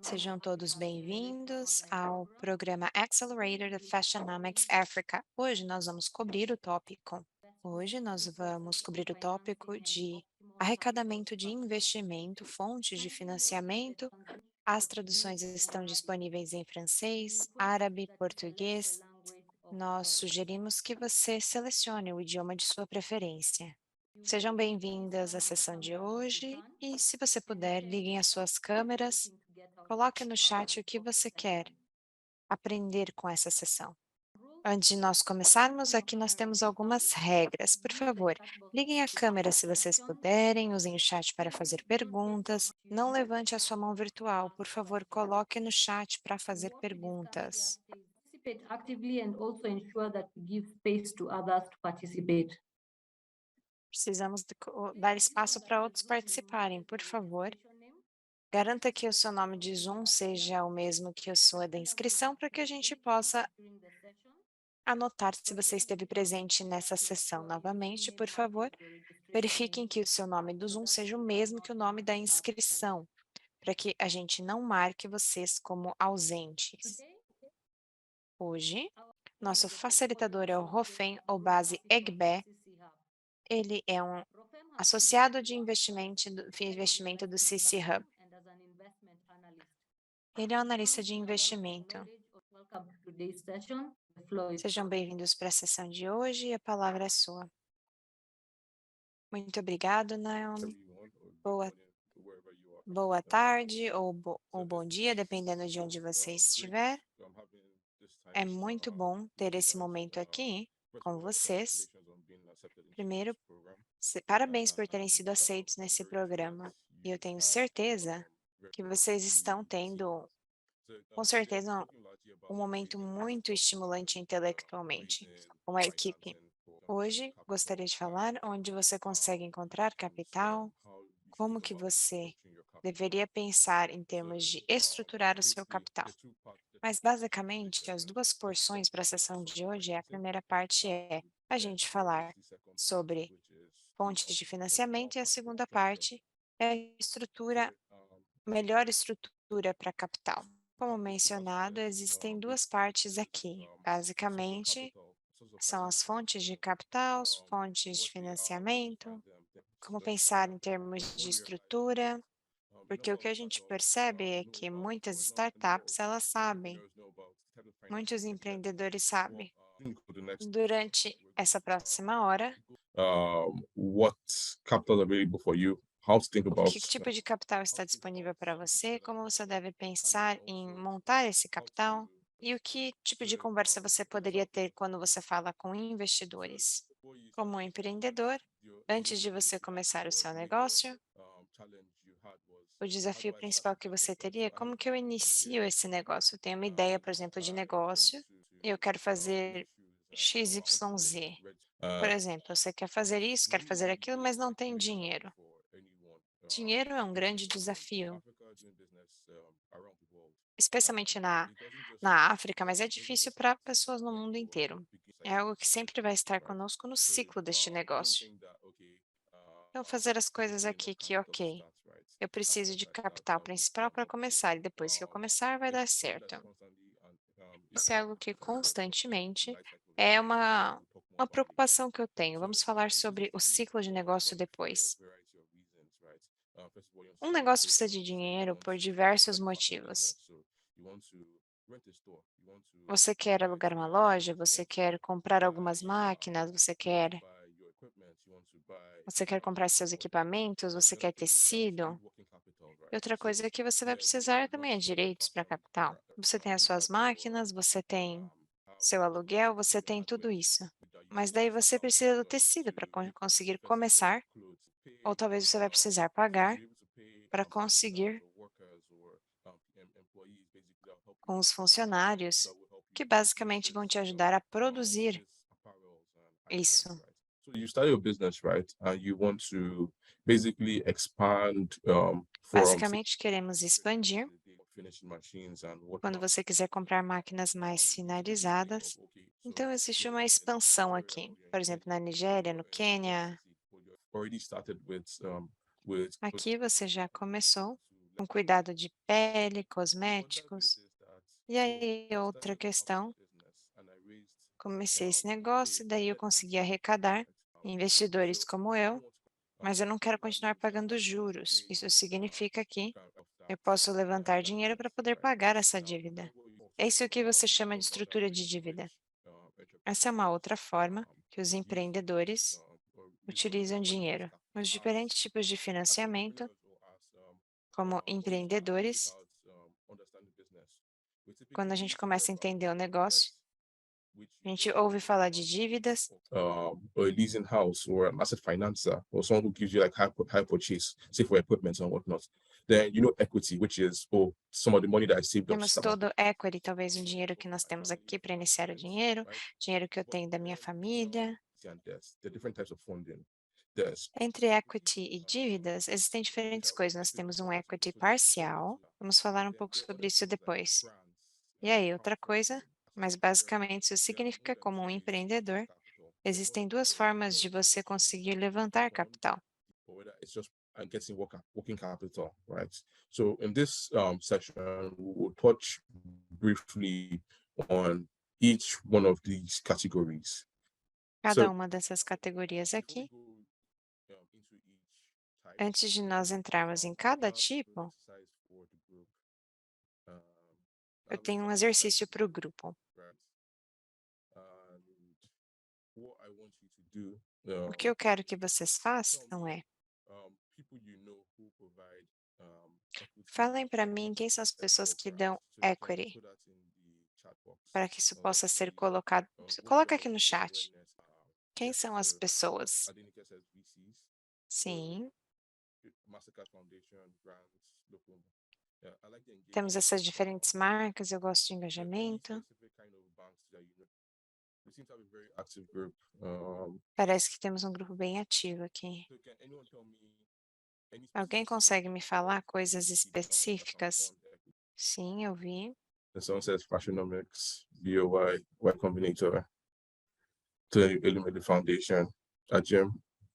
Sejam todos bem-vindos ao programa Accelerator da Fashionomics Africa. Hoje nós vamos cobrir o tópico de arrecadamento de investimento, fontes de financiamento. As traduções estão disponíveis em francês, árabe, português. Nós sugerimos que você selecione o idioma de sua preferência. Sejam bem-vindas à sessão de hoje e, se você puder, liguem as suas câmeras. Coloque no chat o que você quer aprender com essa sessão. Antes de nós começarmos, aqui nós temos algumas regras. Por favor, liguem a câmera se vocês puderem, usem o chat para fazer perguntas. Não levante a sua mão virtual, por favor, coloque no chat para fazer perguntas. Participate actively and also ensure that we give space to others to participate. Precisamos dar espaço para outros participarem, por favor. Garanta que o seu nome de Zoom seja o mesmo que o sua da inscrição, para que a gente possa anotar se você esteve presente nessa sessão. Novamente, por favor, verifiquem que o seu nome do Zoom seja o mesmo que o nome da inscrição, para que a gente não marque vocês como ausentes. Hoje, nosso facilitador é o Rofem Obase Egbe. Ele é um associado de investimento do CC Hub. Ele é um analista de investimento. Sejam bem-vindos para a sessão de hoje e a palavra é sua. Muito obrigado, Naomi. Boa tarde ou bom dia, dependendo de onde você estiver. É muito bom ter esse momento aqui com vocês. Primeiro, parabéns por terem sido aceitos nesse programa. E eu tenho certeza que vocês estão tendo, com certeza, um momento muito estimulante intelectualmente, com a equipe. Hoje, gostaria de falar onde você consegue encontrar capital, como que você deveria pensar em termos de estruturar o seu capital. Mas, basicamente, as duas porções para a sessão de hoje, a primeira parte é a gente falar sobre fontes de financiamento e a segunda parte é a melhor estrutura para capital. Como mencionado, existem duas partes aqui. Basicamente, são as fontes de capital, fontes de financiamento, como pensar em termos de estrutura, porque o que a gente percebe é que muitas startups, elas sabem, muitos empreendedores sabem. Durante essa próxima hora, what capital is available for you, how to think about que tipo de capital está disponível para você, como você deve pensar em montar esse capital e o que tipo de conversa você poderia ter quando você fala com investidores. Como um empreendedor, antes de você começar o seu negócio, o desafio principal que você teria é como que eu inicio esse negócio. Eu tenho uma ideia, por exemplo, de negócio e eu quero fazer XYZ. Por exemplo, você quer fazer isso, quer fazer aquilo, mas não tem dinheiro. Dinheiro é um grande desafio, especialmente na África, mas é difícil para pessoas no mundo inteiro. É algo que sempre vai estar conosco no ciclo deste negócio. Então, fazer as coisas aqui que, ok, eu preciso de capital principal para começar, e depois que eu começar, vai dar certo. Isso é algo que constantemente é uma preocupação que eu tenho. Vamos falar sobre o ciclo de negócio depois. Um negócio precisa de dinheiro por diversos motivos. Você quer alugar uma loja, você quer comprar algumas máquinas, você quer comprar seus equipamentos, você quer tecido. E outra coisa que você vai precisar também é direitos para capital. Você tem as suas máquinas, você tem seu aluguel, você tem tudo isso. Mas daí você precisa do tecido para conseguir começar, ou talvez você vai precisar pagar para conseguir com os funcionários, que basicamente vão te ajudar a produzir isso. So you start your business, right? And you want to basically expand from Basicamente, queremos expandir finishing machines and whatnot. Quando você quiser comprar máquinas mais finalizadas, então existe uma expansão aqui. Por exemplo, na Nigéria, no Quênia. Already started with Aqui você já começou com cuidado de pele, cosméticos. E aí, outra questão, comecei esse negócio, daí eu consegui arrecadar investidores como eu, mas eu não quero continuar pagando juros. Isso significa que eu posso levantar dinheiro para poder pagar essa dívida. É isso que você chama de estrutura de dívida. Essa é uma outra forma que os empreendedores utilizam dinheiro. Os diferentes tipos de financiamento, como empreendedores, quando a gente começa a entender o negócio, a gente ouve falar de dívidas, or a leasing house or an asset financer or someone who gives you like high purchase, say for equipment and whatnot. Then equity, which is some of the money that I saved up. temos todo o equity, talvez um dinheiro que nós temos aqui para iniciar o dinheiro que eu tenho da minha família. And there's the different types of funding. There's Entre equity e dívidas, existem diferentes coisas. Nós temos um equity parcial, vamos falar um pouco sobre isso depois. E aí, outra coisa, mas basicamente isso significa como um empreendedor, existem duas formas de você conseguir levantar capital. or whether it's just getting working capital, right? So in this session, we will touch briefly on each one of these categories. Cada uma dessas categorias aqui. Into each type, Antes de nós entrarmos em cada tipo, eu tenho um exercício para o grupo. what I want you to do, O que eu quero que vocês façam é, people who provide equity. falem para mim quem são as pessoas que dão equity, Put that in the chat box. para que isso possa ser colocado. Coloca aqui no chat. Quem são as pessoas? Adenika says VCs, Sim, Mastercard Foundation, grants, local. Yeah, I like the engagement. temos essas diferentes marcas, eu gosto de engajamento. Specific kind of banks that we seem to have a very active group. Parece que temos um grupo bem ativo aqui. So can anyone tell me any Alguém specific consegue me falar coisas VC that can específicas? fund equity? Sim, eu vi. And someone says Fashionomics, BOY, Y Combinator, to Illuminate Foundation, Jim,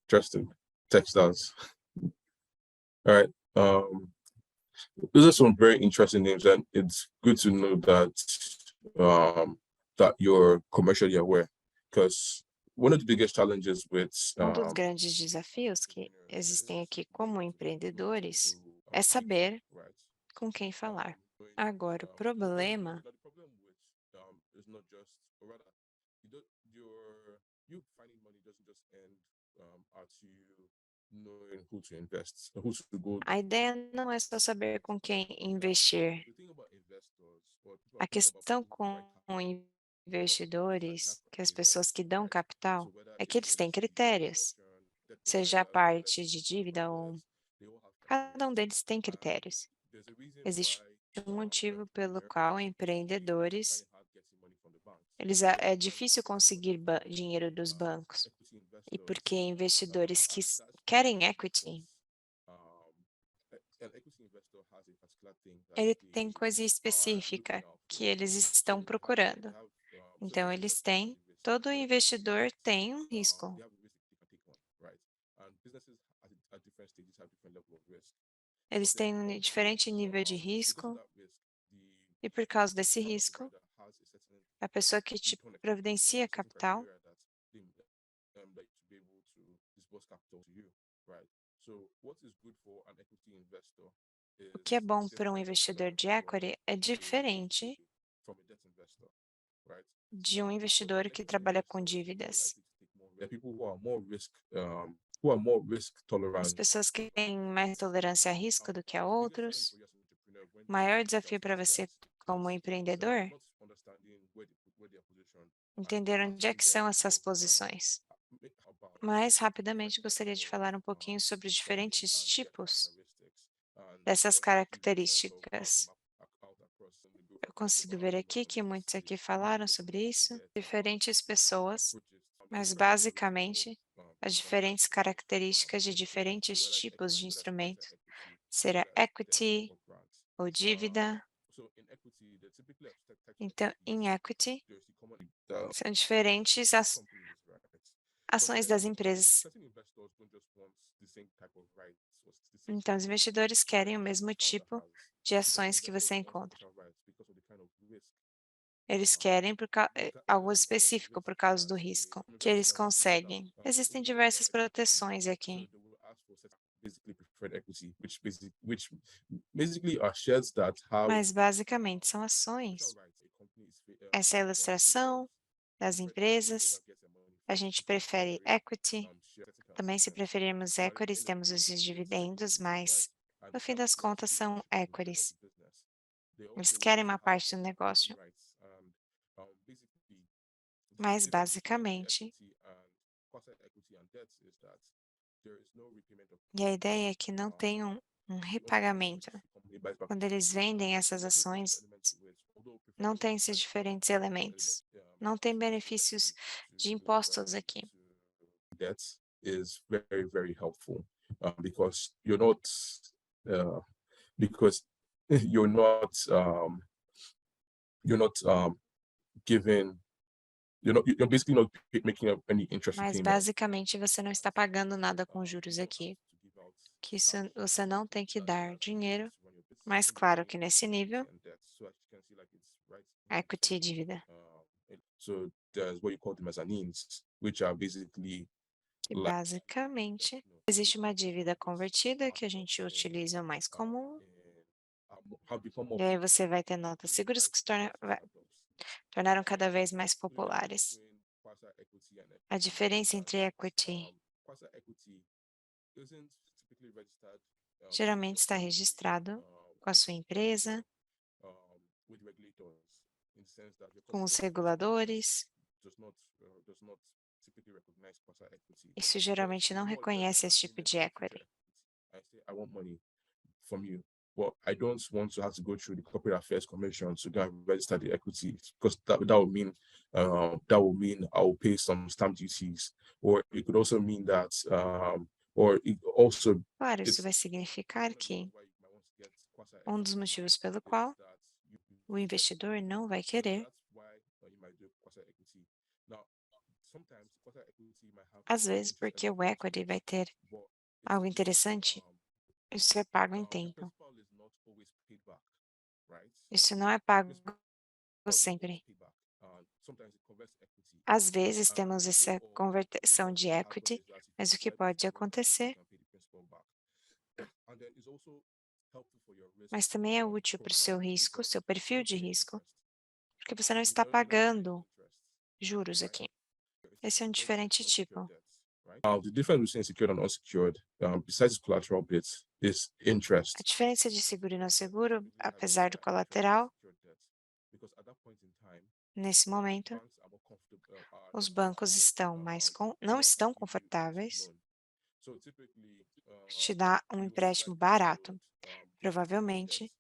Justin, Textiles. All right. Those are some very interesting names, and it's good to know that that you're commercially aware, because one of the biggest challenges with Dos grandes desafios que existem aqui como empreendedores é saber com quem falar. Agora, o problema you finding money doesn't just end at you knowing who to invest, who to go. a ideia não é só saber com quem investir. The thing about investors, or people A questão com investidores, que as pessoas que dão capital, é que eles têm critérios, seja a parte de dívida ou cada um deles tem critérios. Existe um motivo pelo qual empreendedores, é difícil conseguir dinheiro dos bancos. E porque investidores que querem equity, ele tem coisa específica que eles estão procurando. Então, eles têm, todo investidor tem um risco. Eles têm um diferente nível de risco, e por causa desse risco, a pessoa que te providencia capital o que é bom para um investidor de equity é diferente de um investidor que trabalha com dívidas. As pessoas que têm mais tolerância a risco do que a outros. O maior desafio para você como empreendedor, entender onde é que são essas posições. Mas, rapidamente, gostaria de falar um pouquinho sobre os diferentes tipos dessas características. Eu consigo ver aqui que muitos aqui falaram sobre isso, diferentes pessoas, mas basicamente as diferentes características de diferentes tipos de instrumento, será equity ou dívida Então, em equity, The são diferentes as companies, right? ações das empresas. Certain investors don't just want the same type of rights or the same Então, type os of investidores querem o mesmo founder tipo has. de Because ações que investors você want encontra. special rights because of the kind of risk Eles querem algo because of the kind of específico risk por causa that do risco an que eles investment might take. conseguem. Existem diversas proteções So aqui, they will ask for certain basically preferred equity, which basically are shares that have mas basicamente são special ações. rights. A company is Essa é a ilustração das empresas. A gente prefere equity. Também, se preferirmos equities, temos os dividendos, mas no fim das contas são equities. Eles querem uma parte do negócio, mas basicamente, e a ideia é que não tem um repagamento. Quando eles vendem essas ações, não tem esses diferentes elementos. Não tem benefícios de impostos aqui. Debt is very, very helpful because you're not because you're not giving you're basically not making up any interest Mas payment. basicamente você não está pagando nada com juros aqui. Que isso você não tem que dar dinheiro, mas claro que nesse nível, equity e dívida. So there's what you call the mezzanines, which are basically E basicamente, existe uma dívida convertida que a gente utiliza o mais comum, have become e aí você vai ter notas seguras que tornaram cada vez mais populares. A diferença entre equity geralmente está registrado com a sua empresa, com os reguladores. Isso geralmente não reconhece esse tipo de equity. I want money from you, but I don't want to have to go through the Corporate Affairs Commission to go and register the equity because that would mean I will pay some stamp duties, or it could also mean that or it also Claro, isso vai significar que um dos motivos pelo qual o investidor não vai querer, às vezes porque o equity vai ter algo interessante, isso é pago em tempo. Isso não é pago sempre. Às vezes temos essa conversão de equity, mas o que pode acontecer, mas também é útil para o seu risco, seu perfil de risco, porque você não está pagando juros aqui. Esse é um diferente tipo. The difference between secured and unsecured, besides collateral bits, is interest. A diferença de seguro e não seguro, apesar do colateral, nesse momento, os bancos não estão confortáveis te dar um empréstimo barato. Provavelmente,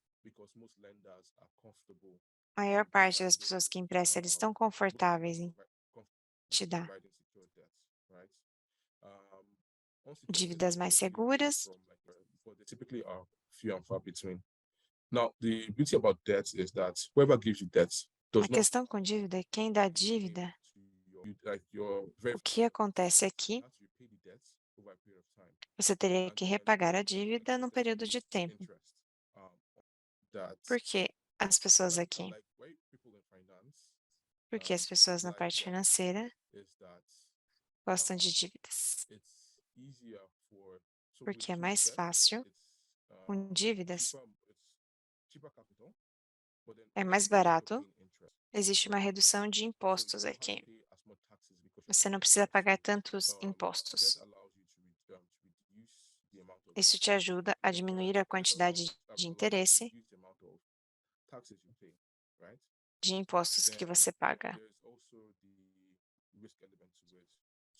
a maior parte das pessoas que emprestam, eles estão confortáveis em te dar dívidas mais seguras. Typically are few and far between. Now, the beauty about debt is that whoever gives you debt A does not questão com dívida é quem dá dívida. O que acontece aqui, você teria que repagar a dívida num período de tempo. Por que as pessoas aqui? Porque as pessoas na parte financeira gostam de dívidas. Porque é mais fácil com dívidas. É mais barato. Existe uma redução de impostos aqui. Você não precisa pagar tantos impostos. Isso te ajuda a diminuir a quantidade de interesse de impostos que você paga.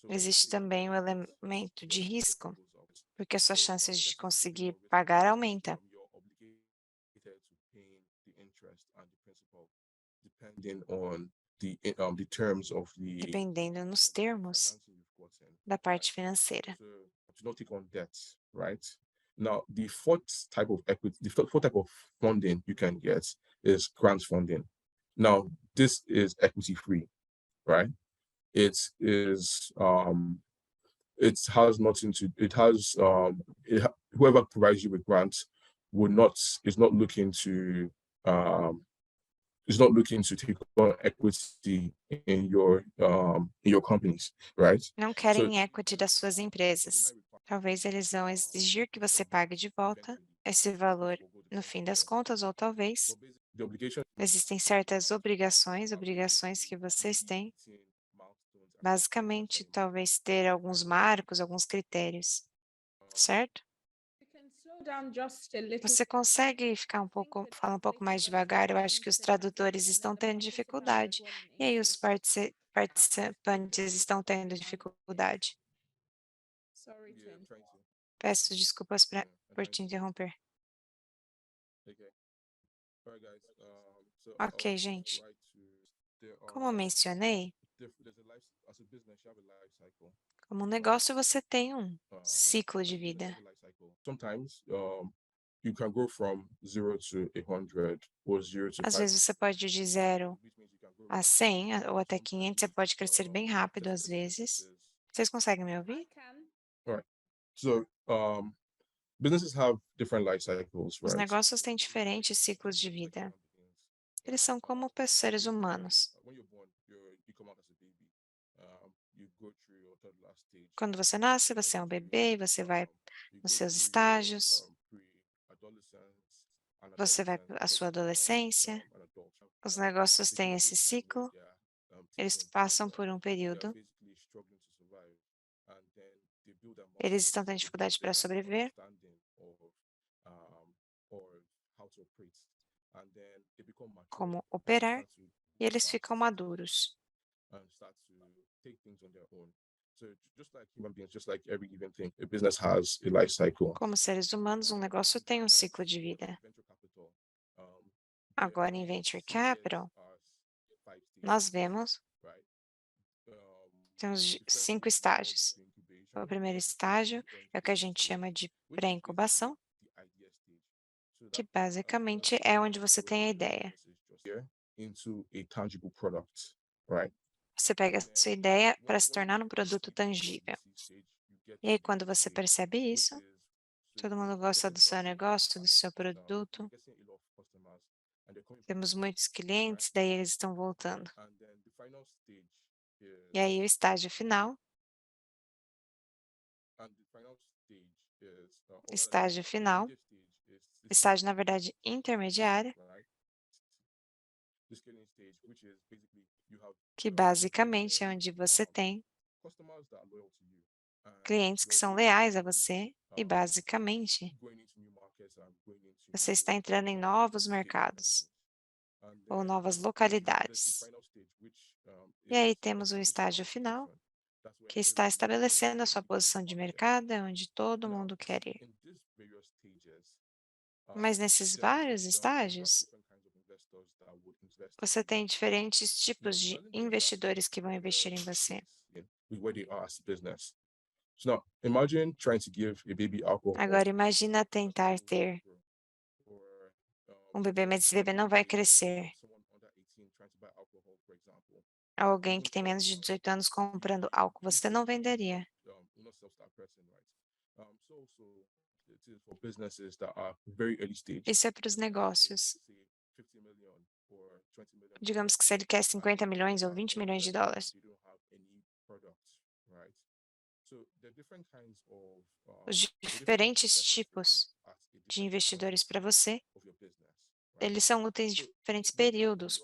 Existe também o elemento de risco, porque as suas chances de conseguir pagar aumenta. Dependendo nos termos da parte financeira. To not take on debt, right? Now, the fourth type of equity, the fourth type of funding you can get is grant funding. Now, this is equity free, right? It is it has nothing to whoever provides you with grants is not looking to take on equity in your companies, right? Não querem equity das suas empresas. Talvez eles vão exigir que você pague de volta esse valor no fim das contas, ou talvez The obligation existem certas obrigações que vocês têm. Basicamente, talvez ter alguns marcos, alguns critérios, certo? Você consegue falar um pouco mais devagar? Eu acho que os tradutores estão tendo dificuldade. E aí os participantes estão tendo dificuldade. trying to Peço desculpas por te interromper. okay. All right, guys. So Ok, gente. Como eu mencionei, as a business, you have a life cycle. como negócio você tem um ciclo de vida. Sometimes you can go from 0 to 100 or 0 to Às 5. vezes você pode ir de 0 a 100 ou até 500, você pode crescer bem rápido às vezes. Vocês conseguem me ouvir? So businesses have different life cycles, Os right? negócios têm diferentes ciclos de vida. Eles são como seres humanos. When you're born, you come out as a baby. You go through your toddler stage. Quando você nasce, você é um bebê e você vai nos seus estágios, você vai para a sua adolescência. Os negócios têm esse ciclo, eles passam por um período, eles estão tendo dificuldade para sobreviver, como operar, e eles ficam maduros. Como seres humanos, um negócio tem um ciclo de vida. Agora, em Venture Capital, nós vemos, temos 5 estágios. O primeiro estágio é o que a gente chama de pré-incubação, que basicamente é onde você tem a ideia. Você pega a sua ideia para se tornar um produto tangível. E aí, quando você percebe isso, todo mundo gosta do seu negócio, do seu produto. Temos muitos clientes, daí eles estão voltando. E aí, o estágio final. Estágio, na verdade, intermediário, que basicamente é onde você tem clientes que são leais a você e, basicamente, você está entrando em novos mercados ou novas localidades. E aí temos o estágio final, que está estabelecendo a sua posição de mercado, é onde todo mundo quer ir. Mas nesses vários estágios, você tem diferentes tipos de investidores que vão investir em você. Agora, imagina tentar ter um bebê, mas esse bebê não vai crescer. Alguém que tem menos de 18 anos comprando álcool, você não venderia. Isso é para os negócios. Digamos que se ele quer 50 milhões ou 20 milhões de dólares. Os diferentes tipos de investidores para você, eles são úteis em diferentes períodos.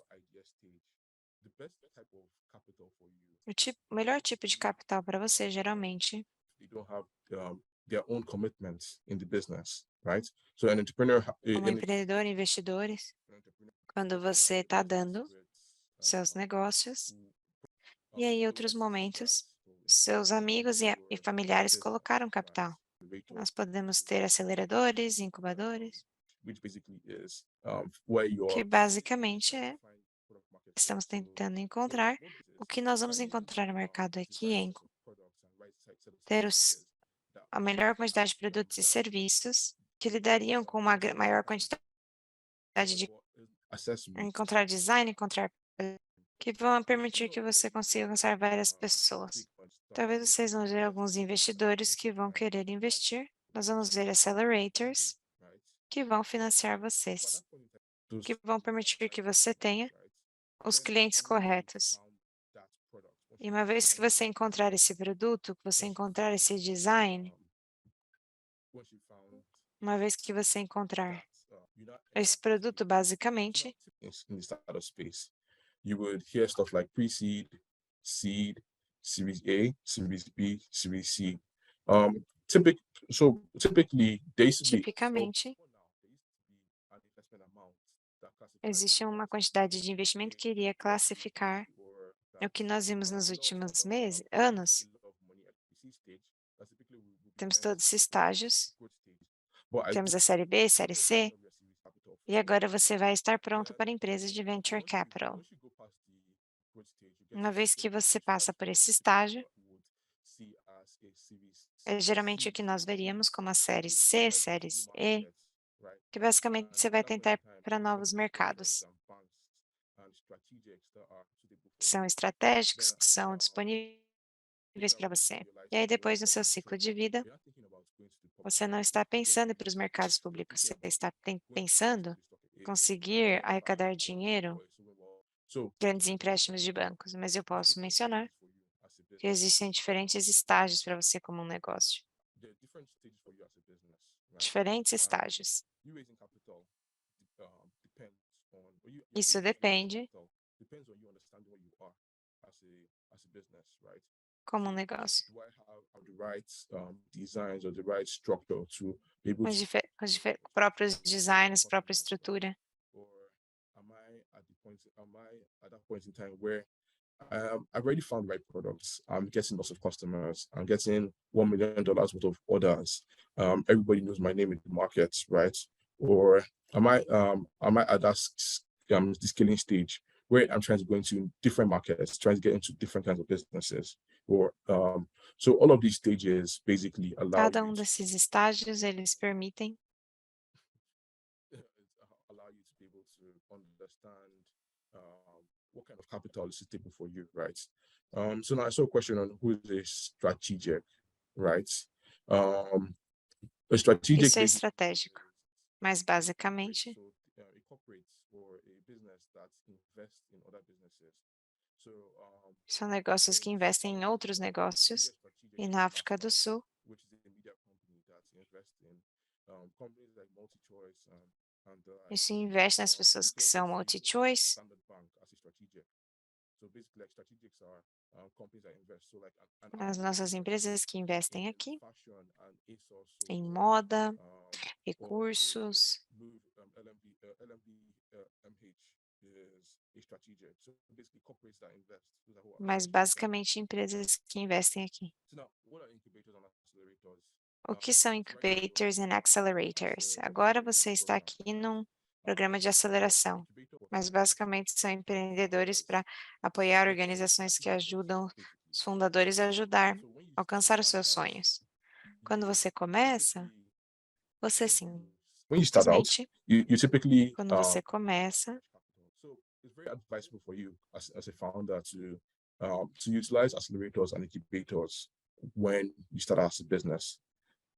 O melhor tipo de capital para você, geralmente, como empreendedor, investidores, quando você está dando seus negócios, e aí, em outros momentos, seus amigos e familiares colocaram capital. Nós podemos ter aceleradores, incubadores, que basicamente estamos tentando encontrar. O que nós vamos encontrar no mercado aqui é ter a melhor quantidade de produtos e serviços que lidariam com uma maior quantidade de assessments encontrar design, encontrar que vão permitir que você consiga alcançar várias pessoas. Talvez vocês vão ver alguns investidores que vão querer investir. Nós vamos ver accelerators que vão financiar vocês, que vão permitir que você tenha os clientes corretos. E uma vez que você encontrar esse produto, que você encontrar esse design, uma vez que você encontrar esse produto, basicamente, in the startup space, you would hear stuff like pre-seed, seed, Series A, Series B, Series C. Typically, there used to be tipicamente, an investment amount that classifies existe uma quantidade de investimento que iria classificar o que nós vimos nos últimos anos. Temos todos esses estágios, temos a série B, série C, e agora você vai estar pronto para empresas de venture capital. Uma vez que você passa por esse estágio, é geralmente o que nós veríamos como a série C, séries E, que basicamente você vai tentar ir para novos mercados. Que são estratégicos, que são disponíveis para você. E aí depois no seu ciclo de vida, você não está pensando em ir para os mercados públicos, você está pensando em conseguir arrecadar dinheiro, grandes empréstimos de bancos, mas eu posso mencionar que existem diferentes estágios para você como um negócio. Diferentes estágios. Isso depende como um negócio. Os próprios designs, própria estrutura. I've already found the right products. I'm getting lots of customers. I'm getting $1 million worth of orders. Everybody knows my name in the market, right? Or am I at that the scaling stage where I'm trying to go into different markets, trying to get into different kinds of businesses? Or so all of these stages basically allow Cada you desses estágios, eles permitem allow you to be able to understand what kind of capital is suitable for you, right? So now I saw a question on who is a strategic, right? A strategic Isso é estratégico, mas basicamente são negócios que investem em outros negócios e na África do Sul isso investe nas pessoas que são multi-choice. As nossas empresas que investem aqui em moda, recursos, mas basicamente empresas que investem aqui. O que são incubators and accelerators? Agora você está aqui num programa de aceleração, mas basicamente são empreendedores para apoiar organizações que ajudam os fundadores a ajudar a alcançar os seus sonhos. Quando você começa, você when you start out, simplesmente, you typically quando você começa, so it's very advisable for you as a founder to utilize accelerators and incubators when you start out as a business.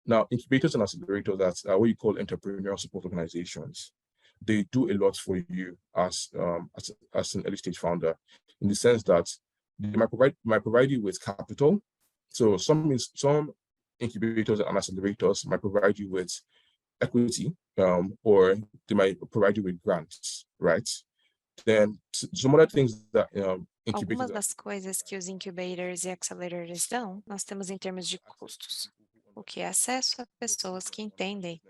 Now, incubators and accelerators, that's what you call entrepreneurial support organizations. They do a lot for you as an early stage founder, in the sense that they might provide you with capital. So some incubators and accelerators might provide you with equity, or they might provide you with grants, right? Then some other things that algumas das coisas que os incubators e accelerators dão, nós temos em termos de custos, o que é acesso a pessoas que entendem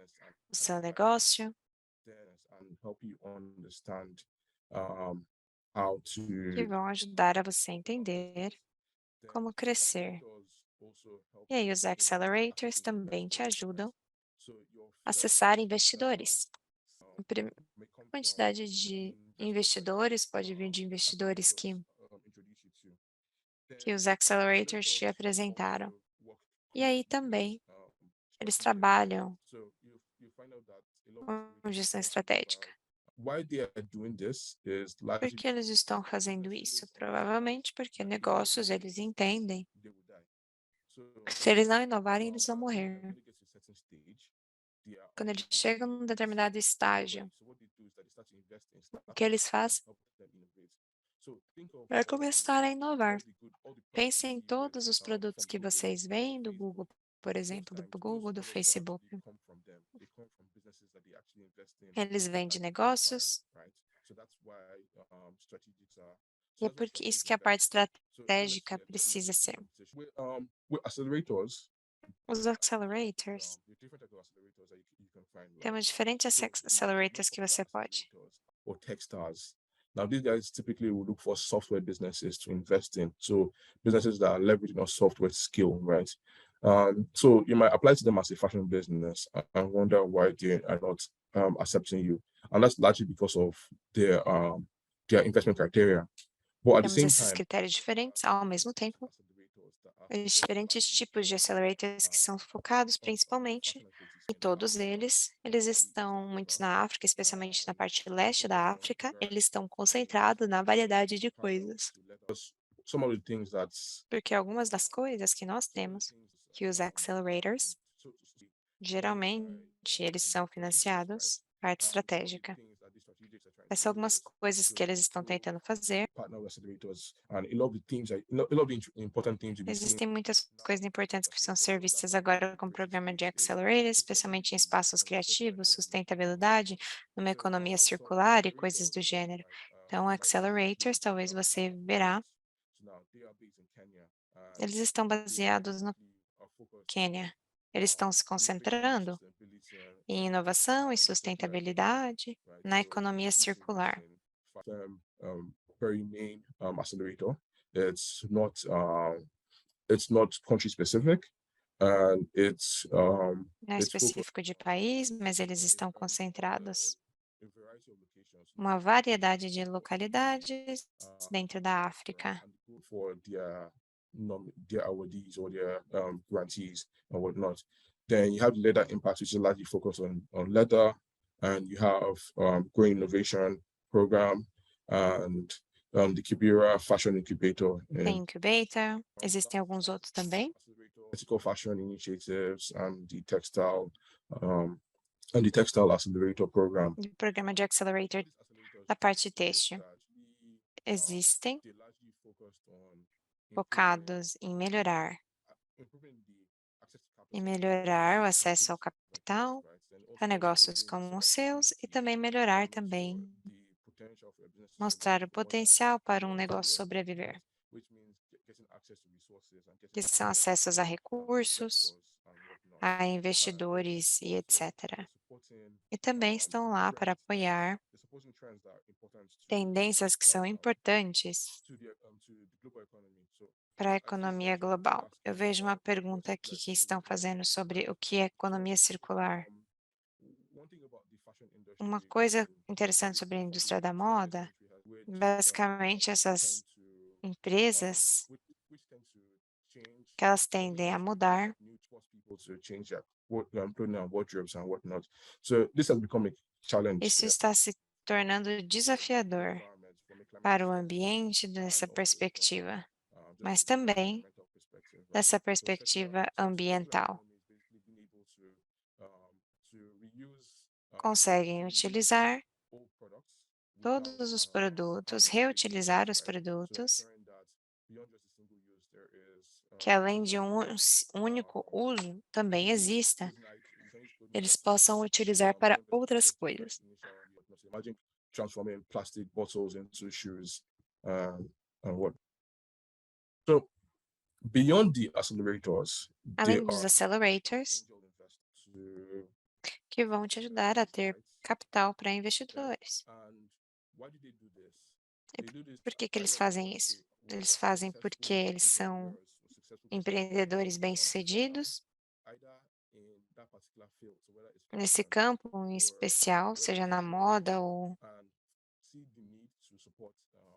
o seu negócio, que vão ajudar a você entender como crescer. E aí os accelerators também te ajudam a acessar investidores. A quantidade de investidores pode vir de investidores que os accelerators te apresentaram. E aí também Eles trabalham So you find out that a lot of com accelerators gestão also estratégica. why they are doing this is Por largely que eles estão fazendo isso? Provavelmente porque negócios, eles entendem they will die. So que se eles não inovarem, eles vão when morrer. it gets to a certain stage, they are Quando eles chegam num determinado estágio, so what they do is that they start to invest in o startups que eles that fazem help them innovate. So think of é começar a inovar. all the products Pense you em see todos os from produtos que Google, vocês veem do Facebook. Google, por Most exemplo, do times, those Google, do products don't Facebook. actually come from them. They come from businesses that they actually invest in Eles vêm de and acquire, negócios, right? So that's why strategics are. e So é that's why porque isso strategics que a parte invest. So let's estratégica say precisa ser. with accelerators, Os accelerators, the different types of accelerators that you can find. Like, temos diferentes so accelerators que você pode. or Techstars. Now, these guys typically will look for software businesses to invest in. So businesses that are leveraging on software skill, right? So you might apply to them as a fashion business and wonder why they are not accepting you. And that's largely because of their investment criteria. But at the Temos same esses time, critérios diferentes, ao mesmo tempo, os diferentes tipos de accelerators que são focados principalmente, e todos eles estão muitos na África, especialmente na parte leste da África, eles estão concentrados na variedade de coisas. some of the things that's Porque algumas das coisas que nós temos, que os accelerators, geralmente eles são financiados, parte estratégica. Essas são algumas coisas que eles estão tentando fazer. partner with accelerators and a lot of the things a lot of the important things you'll be seeing. Existem muitas coisas importantes que precisam ser vistas agora com o programa de accelerators, especialmente em espaços criativos, sustentabilidade, numa economia circular e coisas do gênero. Então, accelerators, talvez você verá, eles estão baseados no Quênia. Eles estão se concentrando em inovação e sustentabilidade na economia circular. Very main accelerator. It's not country specific, and Não é it's focused específico de país, mas eles estão concentrados in variety of locations uma variedade de localidades dentro da África. for their awardees or their grantees and whatnot. Then you have the leather impact, which is largely focused on leather, and you have growing innovation program and the Kibera Fashion Incubator Tem and incubator, existem alguns outros também. ethical fashion initiatives and the textile accelerator program. O programa de accelerator da parte têxtil. Existem focados em melhorar o acesso ao capital para negócios como os seus e também melhorar também, mostrar o potencial para um negócio sobreviver, que são acessos a recursos, a investidores e etc. E também estão lá para apoiar tendências que são importantes para a economia global. Eu vejo uma pergunta aqui que estão fazendo sobre o que é economia circular. Uma coisa interessante sobre a indústria da moda, basicamente essas empresas que elas tendem a mudar. Isso está se tornando desafiador para o ambiente dessa perspectiva, mas também dessa perspectiva ambiental. Conseguem utilizar todos os produtos, reutilizar os produtos, que além de um único uso, também exista, eles possam utilizar para outras coisas. Imagine transforming plastic bottles into shoes and what. So beyond the accelerators, Além dos accelerators, que vão te ajudar a ter capital para investidores. E por que que eles fazem isso? Eles fazem porque eles são empreendedores bem-sucedidos nesse campo em especial, seja na moda ou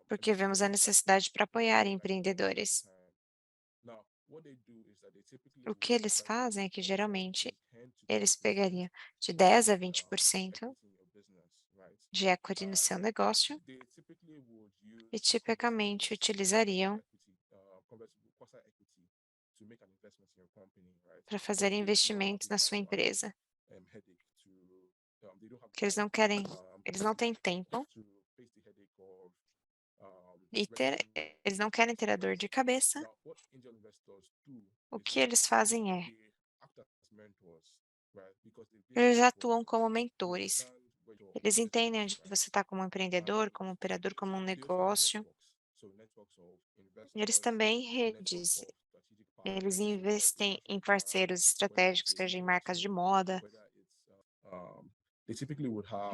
porque vemos a necessidade para apoiar empreendedores. O que eles fazem é que geralmente eles pegariam de 10 a 20% de equity no seu negócio e tipicamente utilizariam para fazer investimentos na sua empresa. Que eles não têm tempo e eles não querem ter a dor de cabeça. O que eles fazem é, eles atuam como mentores. Eles entendem onde você está como empreendedor, como operador, como um negócio. Eles também redes. Eles investem em parceiros estratégicos, seja em marcas de moda.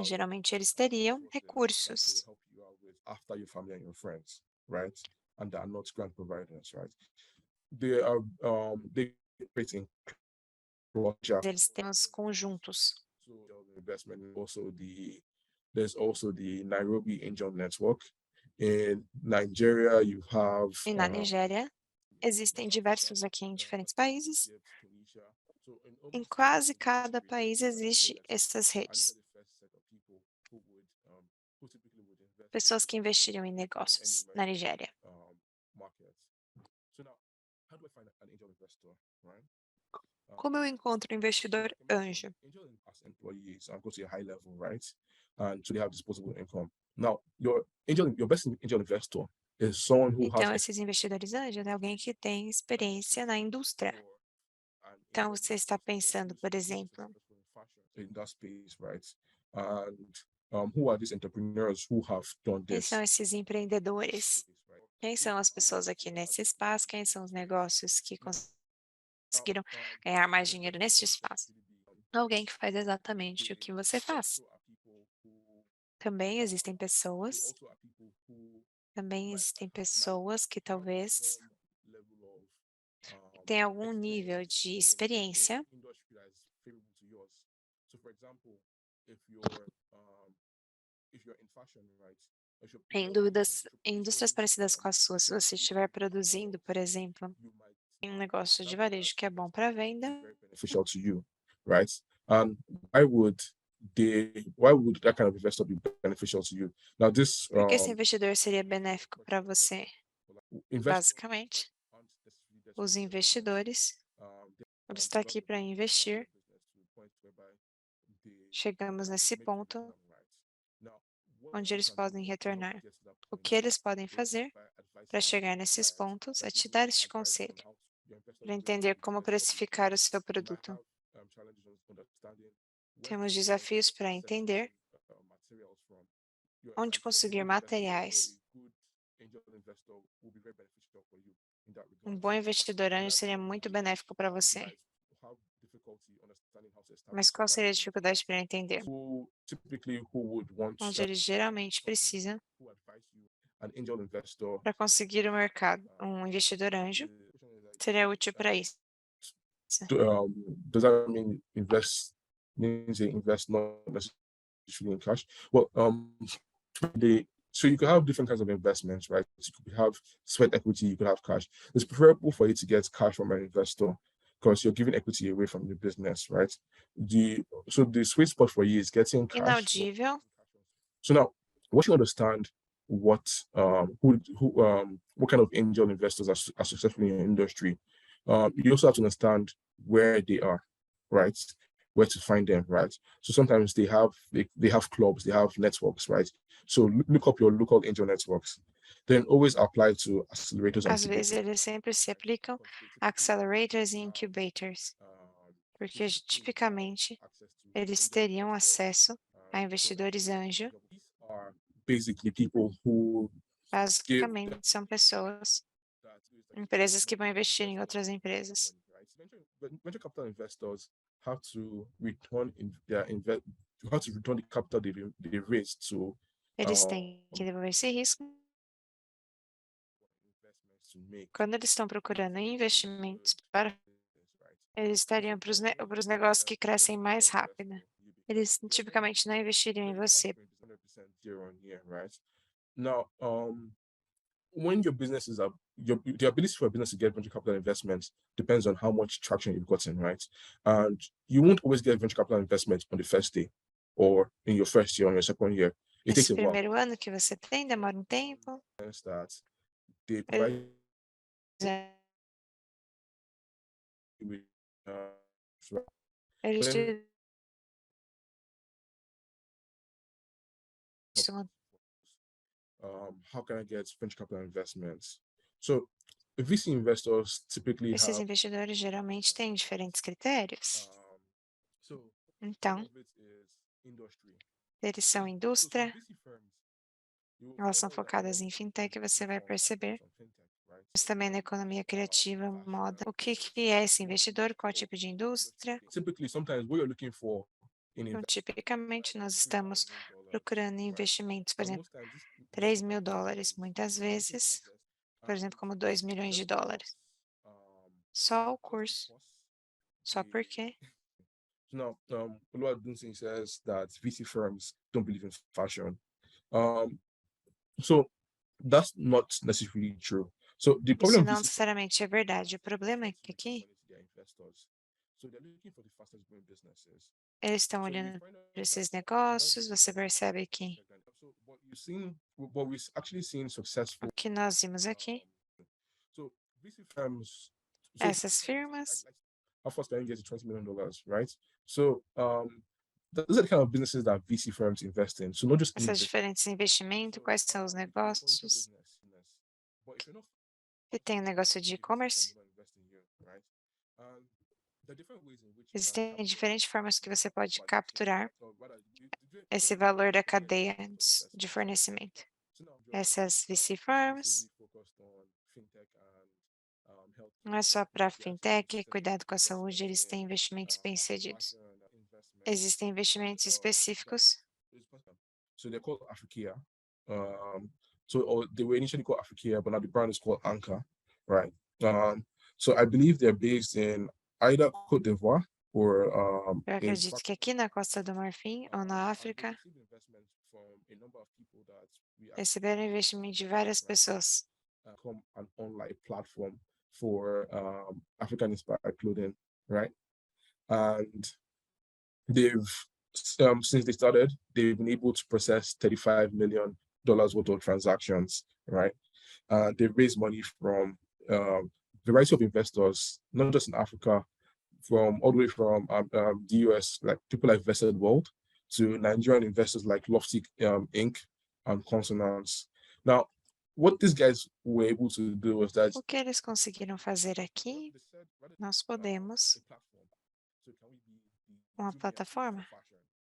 Geralmente eles teriam recursos. After your family and your friends, right? And they are not grant providers, right? They create in Eles têm os conjuntos. investment. There's also the Nairobi Angel Network. In Nigeria, you have E na Nigéria, existem diversos aqui em diferentes países. Em quase cada país existe essas redes. Pessoas que investiriam em negócios na Nigéria. Como eu encontro um investidor anjo? Employees and go to a high level, right? And so they have disposable income. Now, your best angel investor is someone who Então, has esses investidores anjos é alguém que tem experiência na indústria. Então, você está pensando, por exemplo, in that space, right? And who are these entrepreneurs who have done quem this? são esses empreendedores? Quem são as pessoas aqui nesse espaço? Quem são os negócios que conseguiram ganhar mais dinheiro nesse espaço? Alguém que faz exatamente o que você faz. Também existem pessoas que talvez tenham algum nível de experiência. Em indústrias parecidas com a sua, se você estiver produzindo, por exemplo, em um negócio de varejo que é bom para venda, Beneficial to you, right? And why would that kind of investor be beneficial to you? Now, this por que esse investidor seria benéfico para você? Basicamente, os investidores, eles estão aqui para investir. Chegamos nesse ponto onde eles podem retornar. O que eles podem fazer para chegar nesses pontos é te dar este conselho, para entender como precificar o seu produto. Temos desafios para entender onde conseguir materiais. Um bom investidor anjo seria muito benéfico para você. Mas qual seria a dificuldade para entender? Onde eles geralmente precisam para conseguir o mercado. Um investidor anjo seria útil para isso. Does that mean means they invest not necessarily in cash? Well, so you could have different kinds of investments, right? You could have sweat equity, you could have cash. It's preferable for you to get cash from an investor because you're giving equity away from your business, right? So the sweet spot for you is getting cash. Inaudível. So now, once you understand what kind of angel investors are successful in your industry, you also have to understand where they are, right? Where to find them, right? So sometimes they have clubs, they have networks, right? So look up your local angel networks. Then always apply to accelerators and Às vezes eles sempre se aplicam a accelerators e incubators, porque tipicamente eles teriam acesso a investidores anjo. Basically people who Basicamente são pessoas, empresas que vão investir em outras empresas. Venture capital investors have to return the capital they raised to. Eles têm que devolver esse risco. Quando eles estão procurando investimentos eles estariam para os negócios que crescem mais rápido. Eles tipicamente não investiriam em você. Now, when your business is the ability for a business to get venture capital investment depends on how much traction you've gotten, right? And you won't always get venture capital investment on the first day or in your first year or your second year. It takes Esse a while. primeiro ano que você tem demora um tempo. That they provide with, Eles then- te dão how can I get venture capital investments? So VC investors typically Esses have investidores geralmente têm diferentes critérios. so Então, some of it is industry. eles são So indústria, some VC firms, you will elas find são out that a lot focadas of em fintech, você vai them perceber, focus on fintech, right? mas também na economia criativa, moda. O que é esse investidor? Qual tipo de indústria? Typically, sometimes what you're looking for in Então, tipicamente, nós $3,000, estamos procurando right? investimentos, por But exemplo, most times this $3 sometimes mil dólares, muitas vezes, por exemplo, como $2 milhões de dólares. Só o curso. Só porque Now, Oluwadunsin says that VC firms don't believe in fashion. So that's not necessarily true. So the isso problem não with VC necessariamente é verdade. O problema é que aqui so they're looking for the fastest growing businesses. eles estão So you olhando find out para esses that negócios, você percebe que so what we've actually seen successful. o que nós vimos aqui, So VC firms. essas firmas, How fast can you get to $20 million, right? So those are the kind of businesses that VC firms invest in. So not just any essas business. diferentes investimentos, quais são os negócios? But if you're not E tem o negócio de e-commerce. right? There are different ways in which you can Existem capture diferentes formas que você pode capturar or rather, esse valor da cadeia de fornecimento. so now Essas VC firms focused on fintech and health. não é só para fintech, cuidado com a saúde, eles têm investimentos bem-sucedidos. Existem investimentos específicos, So they're called Africa. Or they were initially called Africa, but now the brand is called Anchor, right? So I believe they're based in either Cote d'Ivoire or eu in acredito que aqui na Costa do Marfim ou na África, receberam investimento de várias pessoas. Become an online platform for African inspired clothing, right? And they've since they started, they've been able to process $35 million worth of transactions, right? They've raised money from a variety of investors, not just in Africa, from all the way from the US, like people like Vested World, to Nigerian investors like Lofty Inc. and Consonance. Now, what these guys were able to do was that O que eles conseguiram fazer aqui, nós podemos, uma plataforma,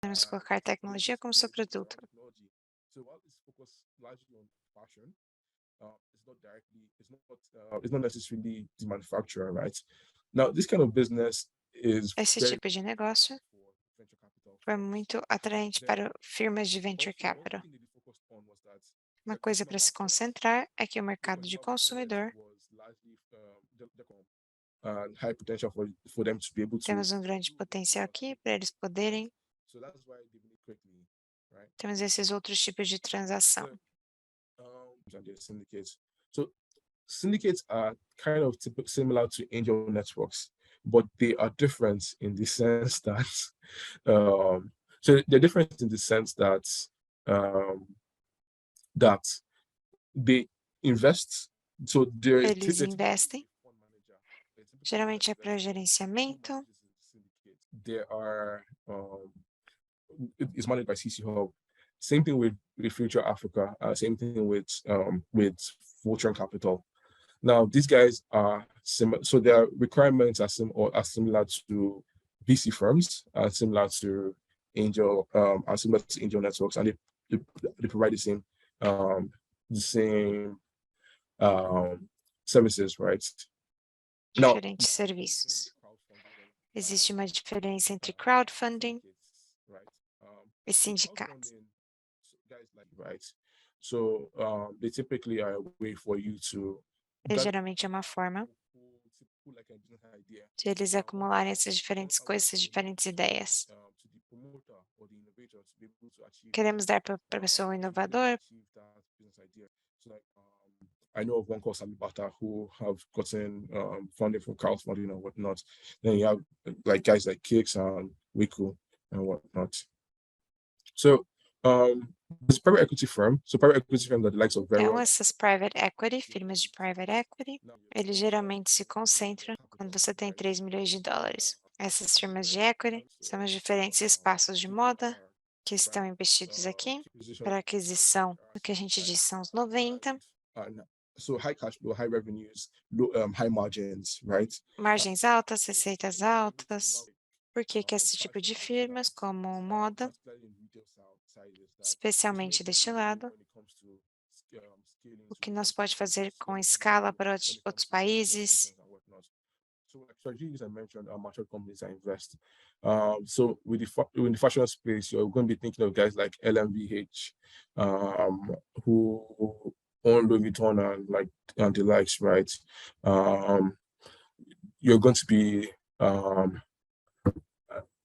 podemos colocar tecnologia como seu produto. So while it's focused largely on fashion, it's not necessarily the manufacturer, right? Now, this kind of business is Esse very tipo de negócio for venture capital. foi muito atraente para firmas de venture Also, one capital. thing they focused on was that Uma their coisa consumer para se market, concentrar é que o mercado de consumer market consumidor was largely and high potential for them to be able to. temos um grande potencial aqui para eles poderem, So that's why they believe quickly, right? temos esses outros tipos de transação. And their syndicates. So syndicates are kind of similar to angel networks, but they are different in the sense that so they're different in the sense that that they invest. So Eles investem, geralmente é para gerenciamento, There are it's managed by CC Hub. Same thing with Future Africa. Same thing with Fortune Capital. Now these guys are similar, so their requirements are similar to VC firms, similar to angel, are similar to angel networks, and they provide the same services, right? Now, diferentes serviços. Existe uma diferença entre crowdfunding e sindicatos. Right. So they typically are a way for you to E geralmente é uma forma de eles acumularem essas diferentes coisas, essas diferentes ideias. Queremos dar para a pessoa o inovador, I know of one called Samibata who have gotten funding from crowdfunding and whatnot. Then you have like guys like Kicks and Wiku and whatnot. So this private equity firm, private equity firm that the likes of Então, Veron. essas private equity, firmas de private equity, eles geralmente se concentram quando você tem 3 milhões de dólares. Essas firmas de equity são os diferentes espaços de moda que estão investidos aqui para aquisição do que a gente diz são os 90. So high cash flow, high revenues, low, high margins, right? Margens altas, receitas altas. Por que que esse tipo de firmas, como moda, especialmente deste lado, o que nós pode fazer com escala para outros países? So like strategies I mentioned are mature companies that invest. So with in the fashion space, you're going to be thinking of guys like LMVH, who own Louis Vuitton and the likes, right? You're going to be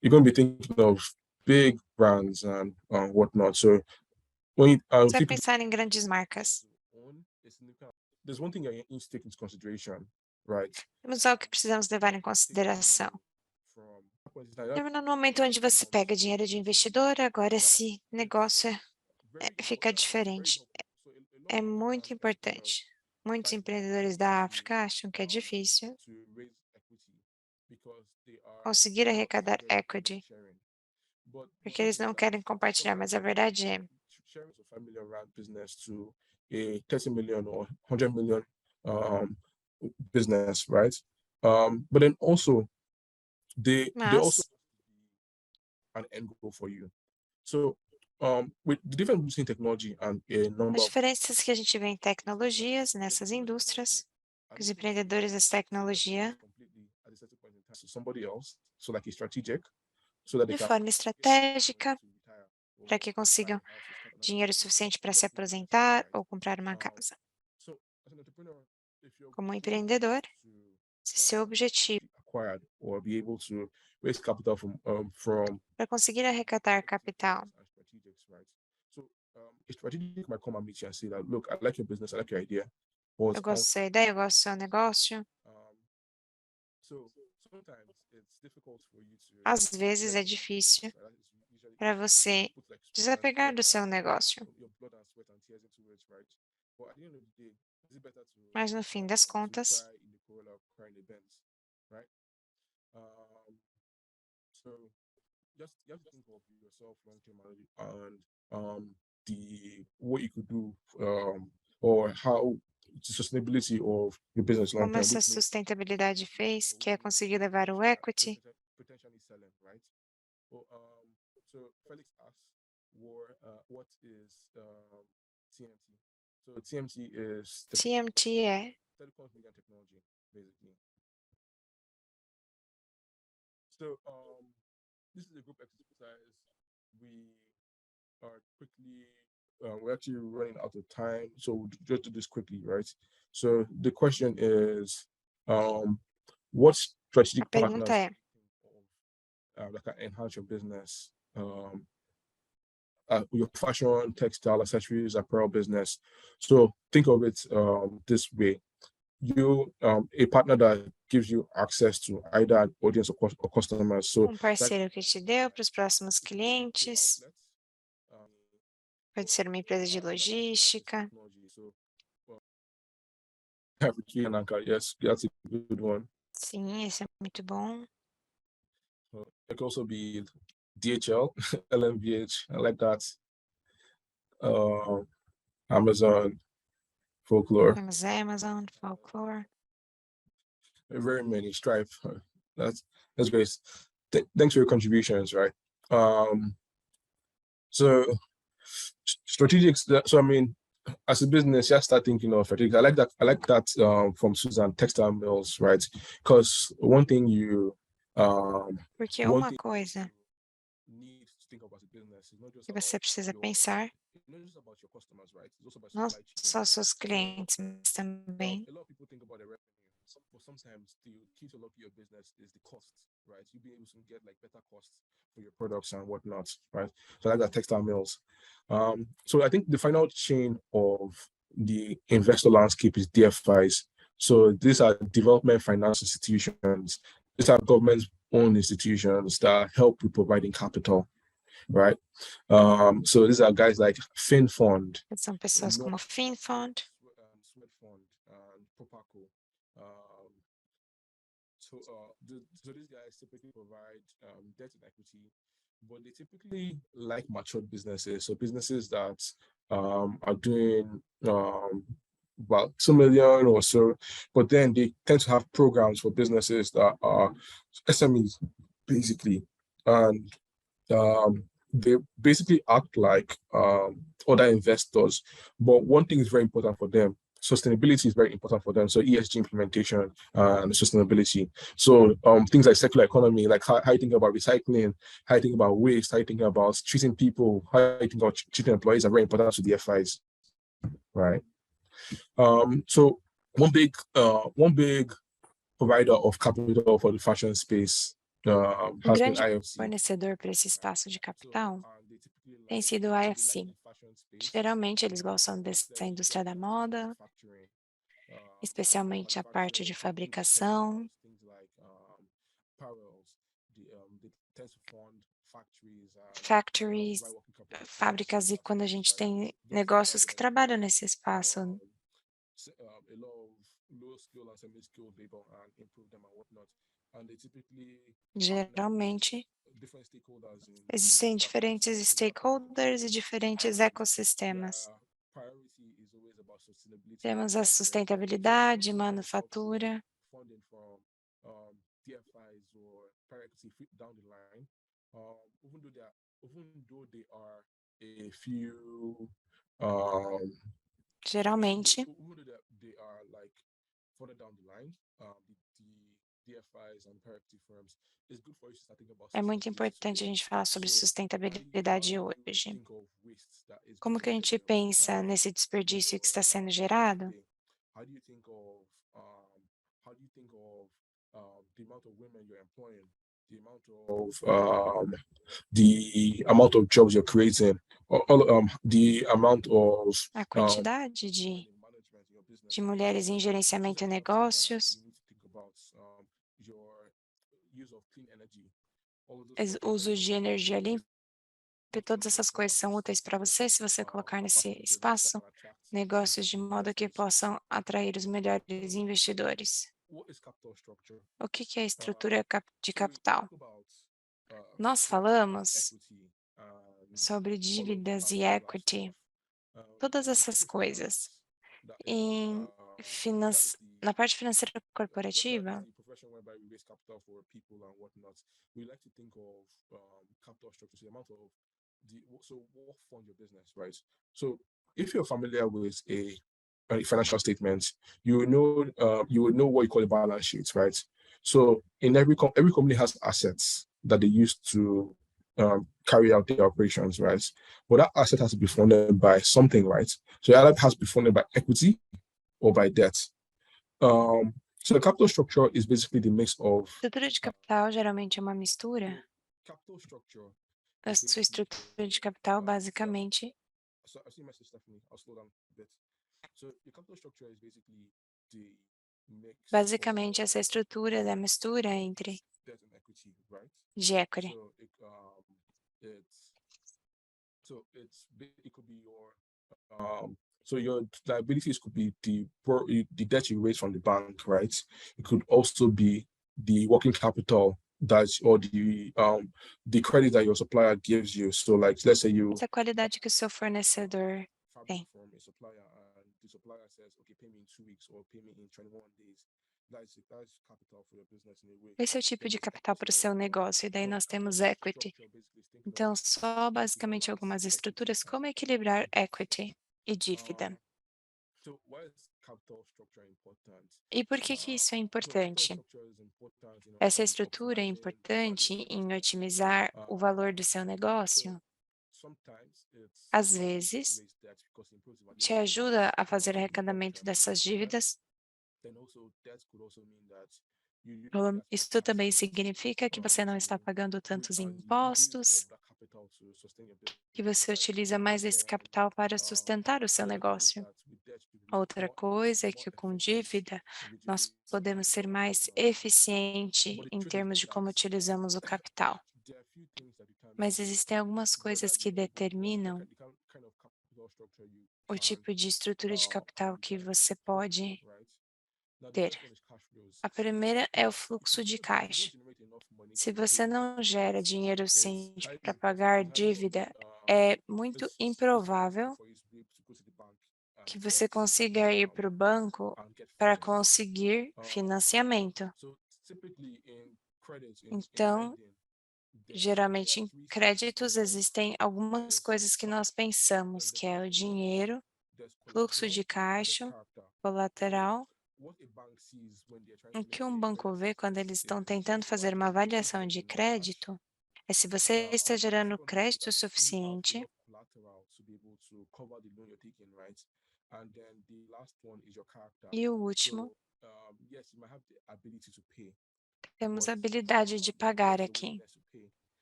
thinking of big brands and whatnot. So when you Você vai pensar em grandes marcas. there's one thing you need to take into consideration, right? Temos algo que precisamos levar em consideração. No momento onde você pega dinheiro de investidor, agora esse negócio fica diferente. É muito importante. Muitos empreendedores da África acham que é difícil conseguir arrecadar equity, porque eles não querem compartilhar, mas a verdade é a 30 million or 100 million business, right? But then also they also an end goal for you. So with the difference between technology and a number as diferenças que a gente vê em tecnologias nessas indústrias, que os empreendedores dessa tecnologia, de forma estratégica, para que consigam dinheiro suficiente para se aposentar ou comprar uma casa. Como empreendedor, se seu objetivo para conseguir arrecadar capital, eu gosto da sua ideia, eu gosto do seu negócio. Às vezes é difícil para você desapegar do seu negócio. Mas no fim das contas, what you could do or how sustainability of your business long como term. essa sustentabilidade fez, que é conseguir levar o equity. Potentially selling, right? So Felix asked, what is TMT? So TMT is TMT é telecoms media and technology, basically. So this is a group exercise. We are quickly we're actually running out of time, so we'll just do this quickly, right? So the question is, what strategic a pergunta partners é that can enhance your business, your fashion, textile, accessories, apparel business. So think of it this way: a partner that gives you access to either an audience or customers. So parceiro que te deu para os próximos clientes. Pode ser uma empresa de logística. Yes, that's a good one. Sim, esse é muito bom. It can also be DHL, LMVH, I like that. Amazon, Folklore. Temos Amazon, Folklore. Very many. Stripe. That's great. Thanks for your contributions, right? So strategics. So I mean, as a business, just start thinking of strategics. I like that from Susan, textile mills, right? Because one thing you Porque uma coisa que você precisa pensar não só seus clientes, mas também sometimes the key to unlock your business is the cost, right? You being able to get like better costs for your products and whatnot, right? So like that textile mills. So I think the final chain of the investor landscape is DFIs. So these are development finance institutions. These are government-owned institutions that help with providing capital, right? So these are guys like FinFund, São pessoas como FinFund, Swedfund, and Propaco. So these guys typically provide debt and equity, but they typically like matured businesses. So businesses that are doing about 2 million or so, but then they tend to have programs for businesses that are SMEs, basically. And they basically act like other investors. But one thing is very important for them. Sustainability is very important for them. So ESG implementation and sustainability. So things like circular economy, like how you think about recycling, how you think about waste, how you think about treating people, how you think about treating employees are very important to the FIs, right? So one big provider of capital for the fashion space has been grande IFC. fornecedor para esse espaço de capital tem sido o IFC. Geralmente, eles gostam dessa indústria da moda, especialmente a parte de fabricação, factories, fábricas, e quando a gente tem negócios que trabalham nesse espaço. Geralmente, existem diferentes stakeholders e diferentes ecossistemas. Temos a sustentabilidade, manufatura. Geralmente, é muito importante a gente falar sobre sustentabilidade hoje. Como que a gente pensa nesse desperdício que está sendo gerado? The amount of jobs you're creating, the amount of A quantidade de mulheres em gerenciamento de negócios, uso de energia limpa, e todas essas coisas são úteis para você se você colocar nesse espaço negócios de modo que possam atrair os melhores investidores. O que é a estrutura de capital? Nós falamos sobre dívidas e equity, todas essas coisas. Na parte financeira corporativa, so if you're familiar with a financial statement, you would know what you call a balance sheet, right? So in every company has assets that they use to carry out their operations, right? But that asset has to be funded by something, right? So that has to be funded by equity or by debt. So the capital structure is basically the mix of. Estrutura de capital geralmente é uma mistura. A sua estrutura de capital, basicamente, essa estrutura da mistura entre de equity. So your liabilities could be the debt you raise from the bank, right? It could also be the working capital or the credit that your supplier gives you. So like, let's say you essa qualidade que o seu fornecedor tem. from a supplier and the supplier says, okay, pay me in 2 weeks or pay me in 21 days. That's capital for your business in a way. Esse é o tipo de capital para o seu negócio, e daí nós temos equity. Então, só basicamente algumas estruturas, como equilibrar equity e dívida. E por que isso é importante? Essa estrutura é importante em otimizar o valor do seu negócio. Às vezes, te ajuda a fazer arrecadamento dessas dívidas. Isso também significa que você não está pagando tantos impostos, que você utiliza mais esse capital para sustentar o seu negócio. Outra coisa é que com dívida nós podemos ser mais eficiente em termos de como utilizamos o capital. Mas existem algumas coisas que determinam o tipo de estrutura de capital que você pode ter. A primeira é o fluxo de caixa. Se você não gera dinheiro suficiente para pagar dívida, é muito improvável que você consiga ir para o banco para conseguir financiamento. Então, geralmente em créditos existem algumas coisas que nós pensamos, que é o dinheiro, fluxo de caixa, colateral. O que um banco vê quando eles estão tentando fazer uma avaliação de crédito é se você está gerando crédito suficiente e o último, temos a habilidade de pagar aqui.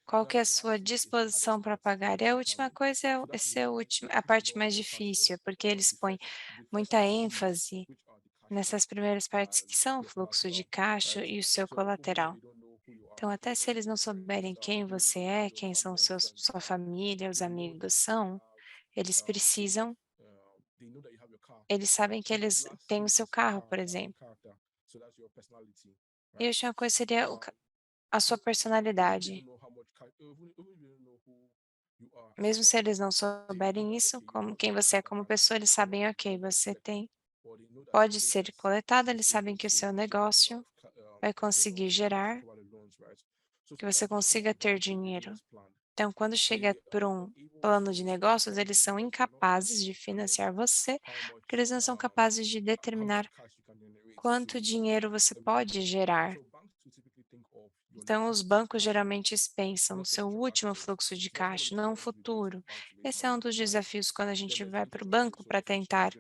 Qual que é a sua disposição para pagar? E a última coisa essa é a parte mais difícil, porque eles põem muita ênfase nessas primeiras partes que são o fluxo de caixa e o seu colateral. Então, até se eles não souberem quem você é, quem são sua família, os amigos são, eles precisam, eles sabem que eles têm o seu carro, por exemplo. E a última coisa seria a sua personalidade. Mesmo se eles não souberem isso, como quem você é como pessoa, eles sabem, ok, você pode ser coletado, eles sabem que o seu negócio vai conseguir gerar, que você consiga ter dinheiro. Então, quando chega por um plano de negócios, eles são incapazes de financiar você, porque eles não são capazes de determinar quanto dinheiro você pode gerar. Então, os bancos geralmente pensam no seu último fluxo de caixa, não o futuro. Esse é um dos desafios quando a gente vai para o banco para tentar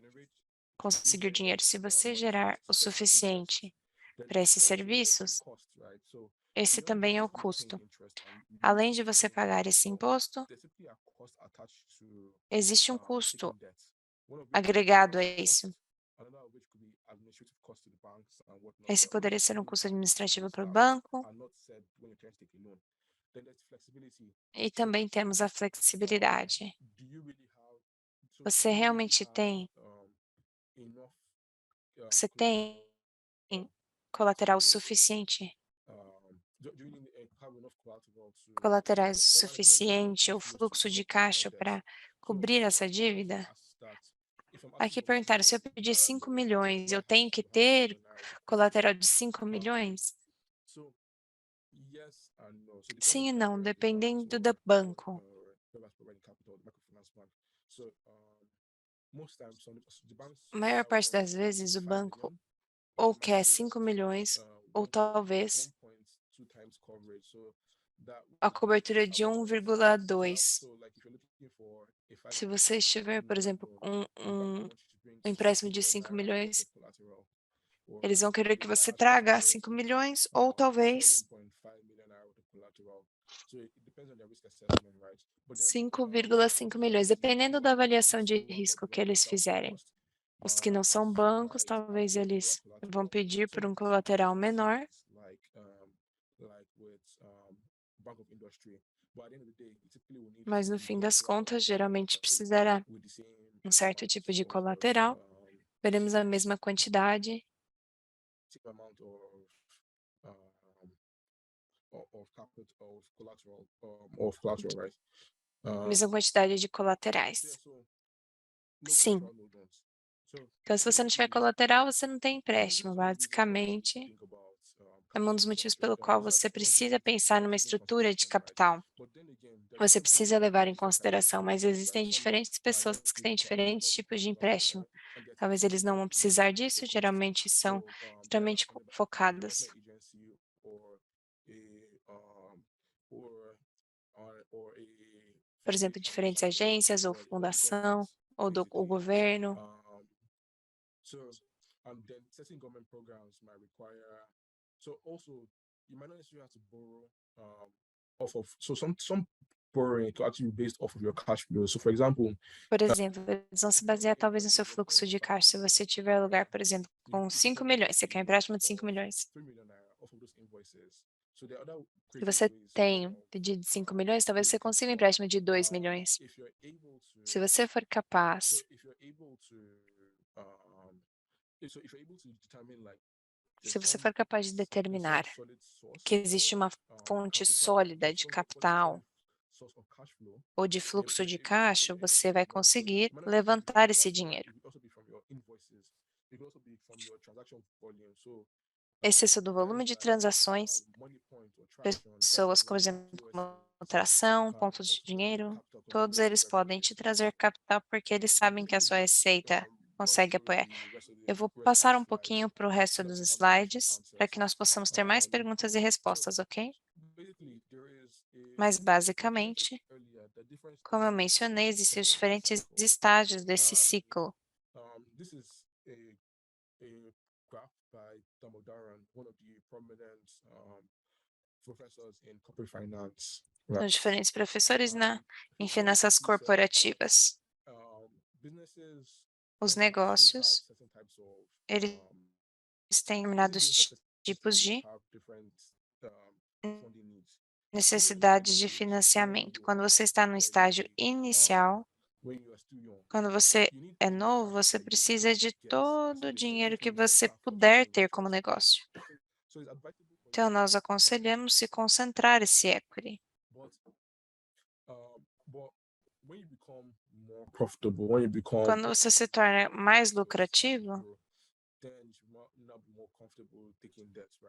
conseguir dinheiro. Se você gerar o suficiente para esses serviços, esse também é o custo. Além de você pagar esse imposto, existe um custo agregado a isso. Esse poderia ser um custo administrativo para o banco. E também temos a flexibilidade. Você realmente você tem colateral suficiente? Colaterais o suficiente ou fluxo de caixa para cobrir essa dívida? Aqui perguntaram, se eu pedir 5 milhões, eu tenho que ter colateral de 5 milhões? Sim e não, dependendo do banco. A maior parte das vezes o banco ou quer 5 milhões ou talvez a cobertura de 1,2. Se você estiver, por exemplo, com um empréstimo de 5 milhões, eles vão querer que você traga 5 milhões ou talvez 5,5 milhões, dependendo da avaliação de risco que eles fizerem. Os que não são bancos, talvez eles vão pedir por um colateral menor. Mas no fim das contas, geralmente precisará um certo tipo de colateral. Veremos a mesma quantidade mesma quantidade de colaterais. Sim. Então, se você não tiver colateral, você não tem empréstimo. Basicamente, é um dos motivos pelo qual você precisa pensar numa estrutura de capital. Você precisa levar em consideração, mas existem diferentes pessoas que têm diferentes tipos de empréstimo. Talvez eles não vão precisar disso, geralmente são extremamente focados. Por exemplo, diferentes agências ou fundação ou o governo. borrowing to actually be based off of your cash flow. So, for example, Por exemplo, eles vão se basear talvez no seu fluxo de caixa. Se você tiver lugar, por exemplo, com 5 milhões, você quer um empréstimo de 5 milhões. 3 million naira off of those invoices. So there are other Se creative você ways tem of, pedido de 5 milhões, talvez você consiga um empréstimo de 2 milhões. if you're able to, Se você for capaz, so if you're able to, so if you're able to determine like se você for capaz de determinar que existe uma fonte sólida de capital ou de fluxo de caixa, você vai conseguir levantar esse dinheiro. Excesso do volume de transações, pessoas, por exemplo, como tração, pontos de dinheiro, todos eles podem te trazer capital porque eles sabem que a sua receita consegue apoiar. Eu vou passar um pouquinho para o resto dos slides, para que nós possamos ter mais perguntas e respostas, ok? Mas, basicamente, como eu mencionei, existem os diferentes estágios desse ciclo. This is a graph by Damodaran, one of the prominent professors in corporate finance. Os diferentes professores em finanças corporativas. Businesses Os negócios, eles têm determinados tipos de necessidades de financiamento. Quando você está no estágio inicial, quando você é novo, você precisa de todo o dinheiro que você puder ter como negócio. Então, nós aconselhamos se concentrar esse equity. Quando você se torna mais lucrativo,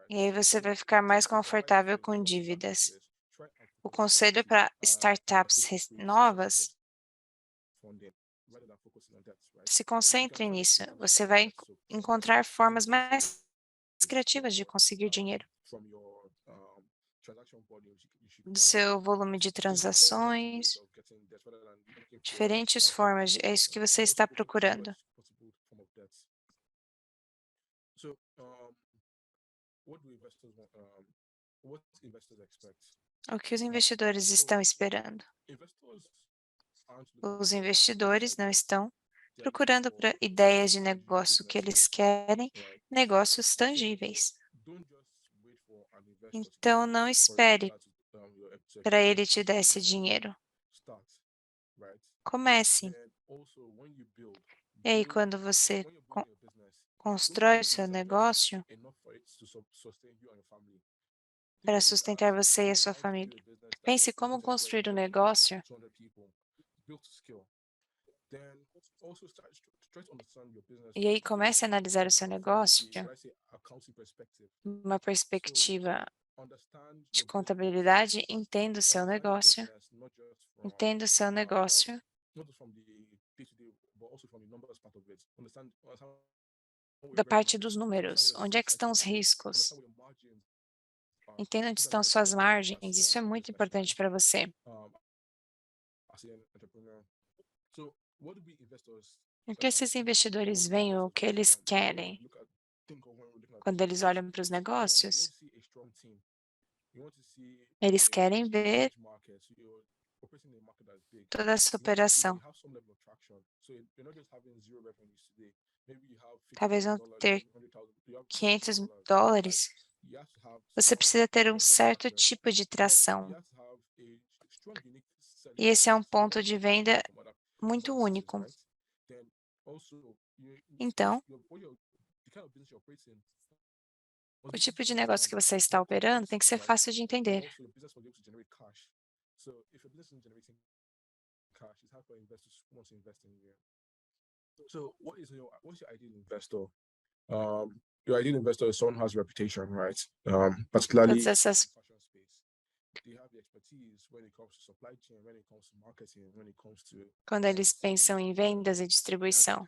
e aí você vai ficar mais confortável com dívidas. O conselho para startups novas, se concentre nisso. Você vai encontrar formas mais criativas de conseguir dinheiro. Do seu volume de transações, diferentes formas, é isso que você está procurando. O que os investidores estão esperando? Os investidores não estão procurando para ideias de negócio que eles querem, negócios tangíveis. Então, não espere para ele te dar esse dinheiro. Comece. E aí, quando você constrói o seu negócio para sustentar você e a sua família, pense como construir um negócio. E aí comece a analisar o seu negócio uma perspectiva de contabilidade, entenda o seu negócio, da parte dos números, onde é que estão os riscos, entenda onde estão suas margens, isso é muito importante para você. O que esses investidores veem, o que eles querem quando eles olham para os negócios? Eles querem ver toda essa operação. Talvez vão ter $500. Você precisa ter um certo tipo de tração. E esse é um ponto de venda muito único. Então, o tipo de negócio que você está operando tem que ser fácil de entender. Your ideal investor is someone who has reputation, right? Particularly Todas essas quando eles pensam em vendas e distribuição.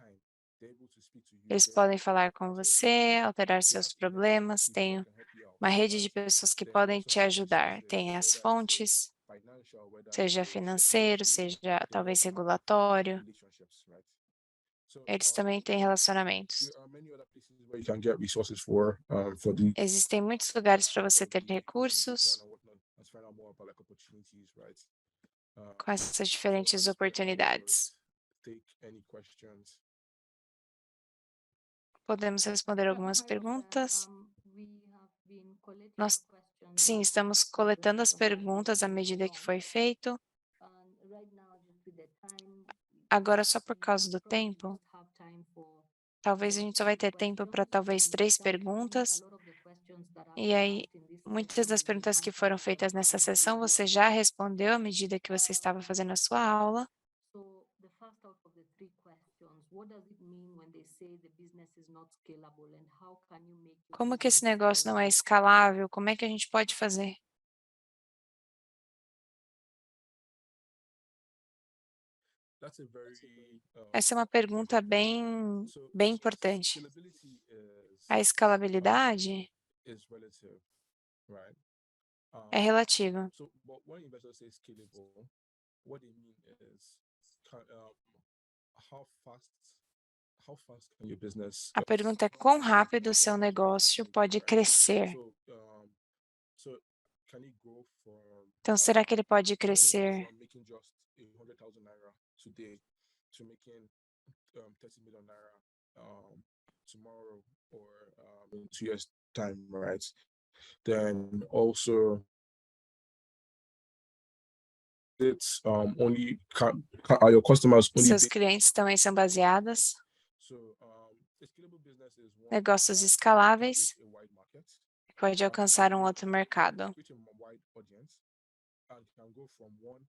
Eles podem falar com você, alterar seus problemas, tem uma rede de pessoas que podem te ajudar. Tem as fontes, seja financeiro, seja talvez regulatório. Eles também têm relacionamentos. Existem muitos lugares para você ter recursos. com essas diferentes oportunidades. Take any questions. Podemos responder algumas perguntas. Nós, sim, estamos coletando as perguntas à medida que foi feito. Agora, só por causa do tempo, talvez a gente só vai ter tempo para talvez 3 perguntas. E aí, muitas das perguntas que foram feitas nessa sessão, você já respondeu à medida que você estava fazendo a sua aula. So the first out of the 3 questions, what does it mean when they say the business is not scalable and how can you make your Como que esse business negócio não é scalable? escalável? Como é que a gente pode fazer? That's a very Essa é uma pergunta bem importante. scalability A escalabilidade is relative, right? é relativa. So when investors say scalable, what they mean is how fast can your business A pergunta é quão rápido o seu negócio pode crescer. So can it grow from Então, será que ele pode somebody goes crescer from making just 100,000 naira today to making 30 million naira tomorrow or in 2 years' time, right? Then also it's only are your customers only seus clientes também são baseados? so a scalable business is one Negócios can escaláveis reach a wide market, pode alcançar um outro mercado reach a wide audience, and can go from one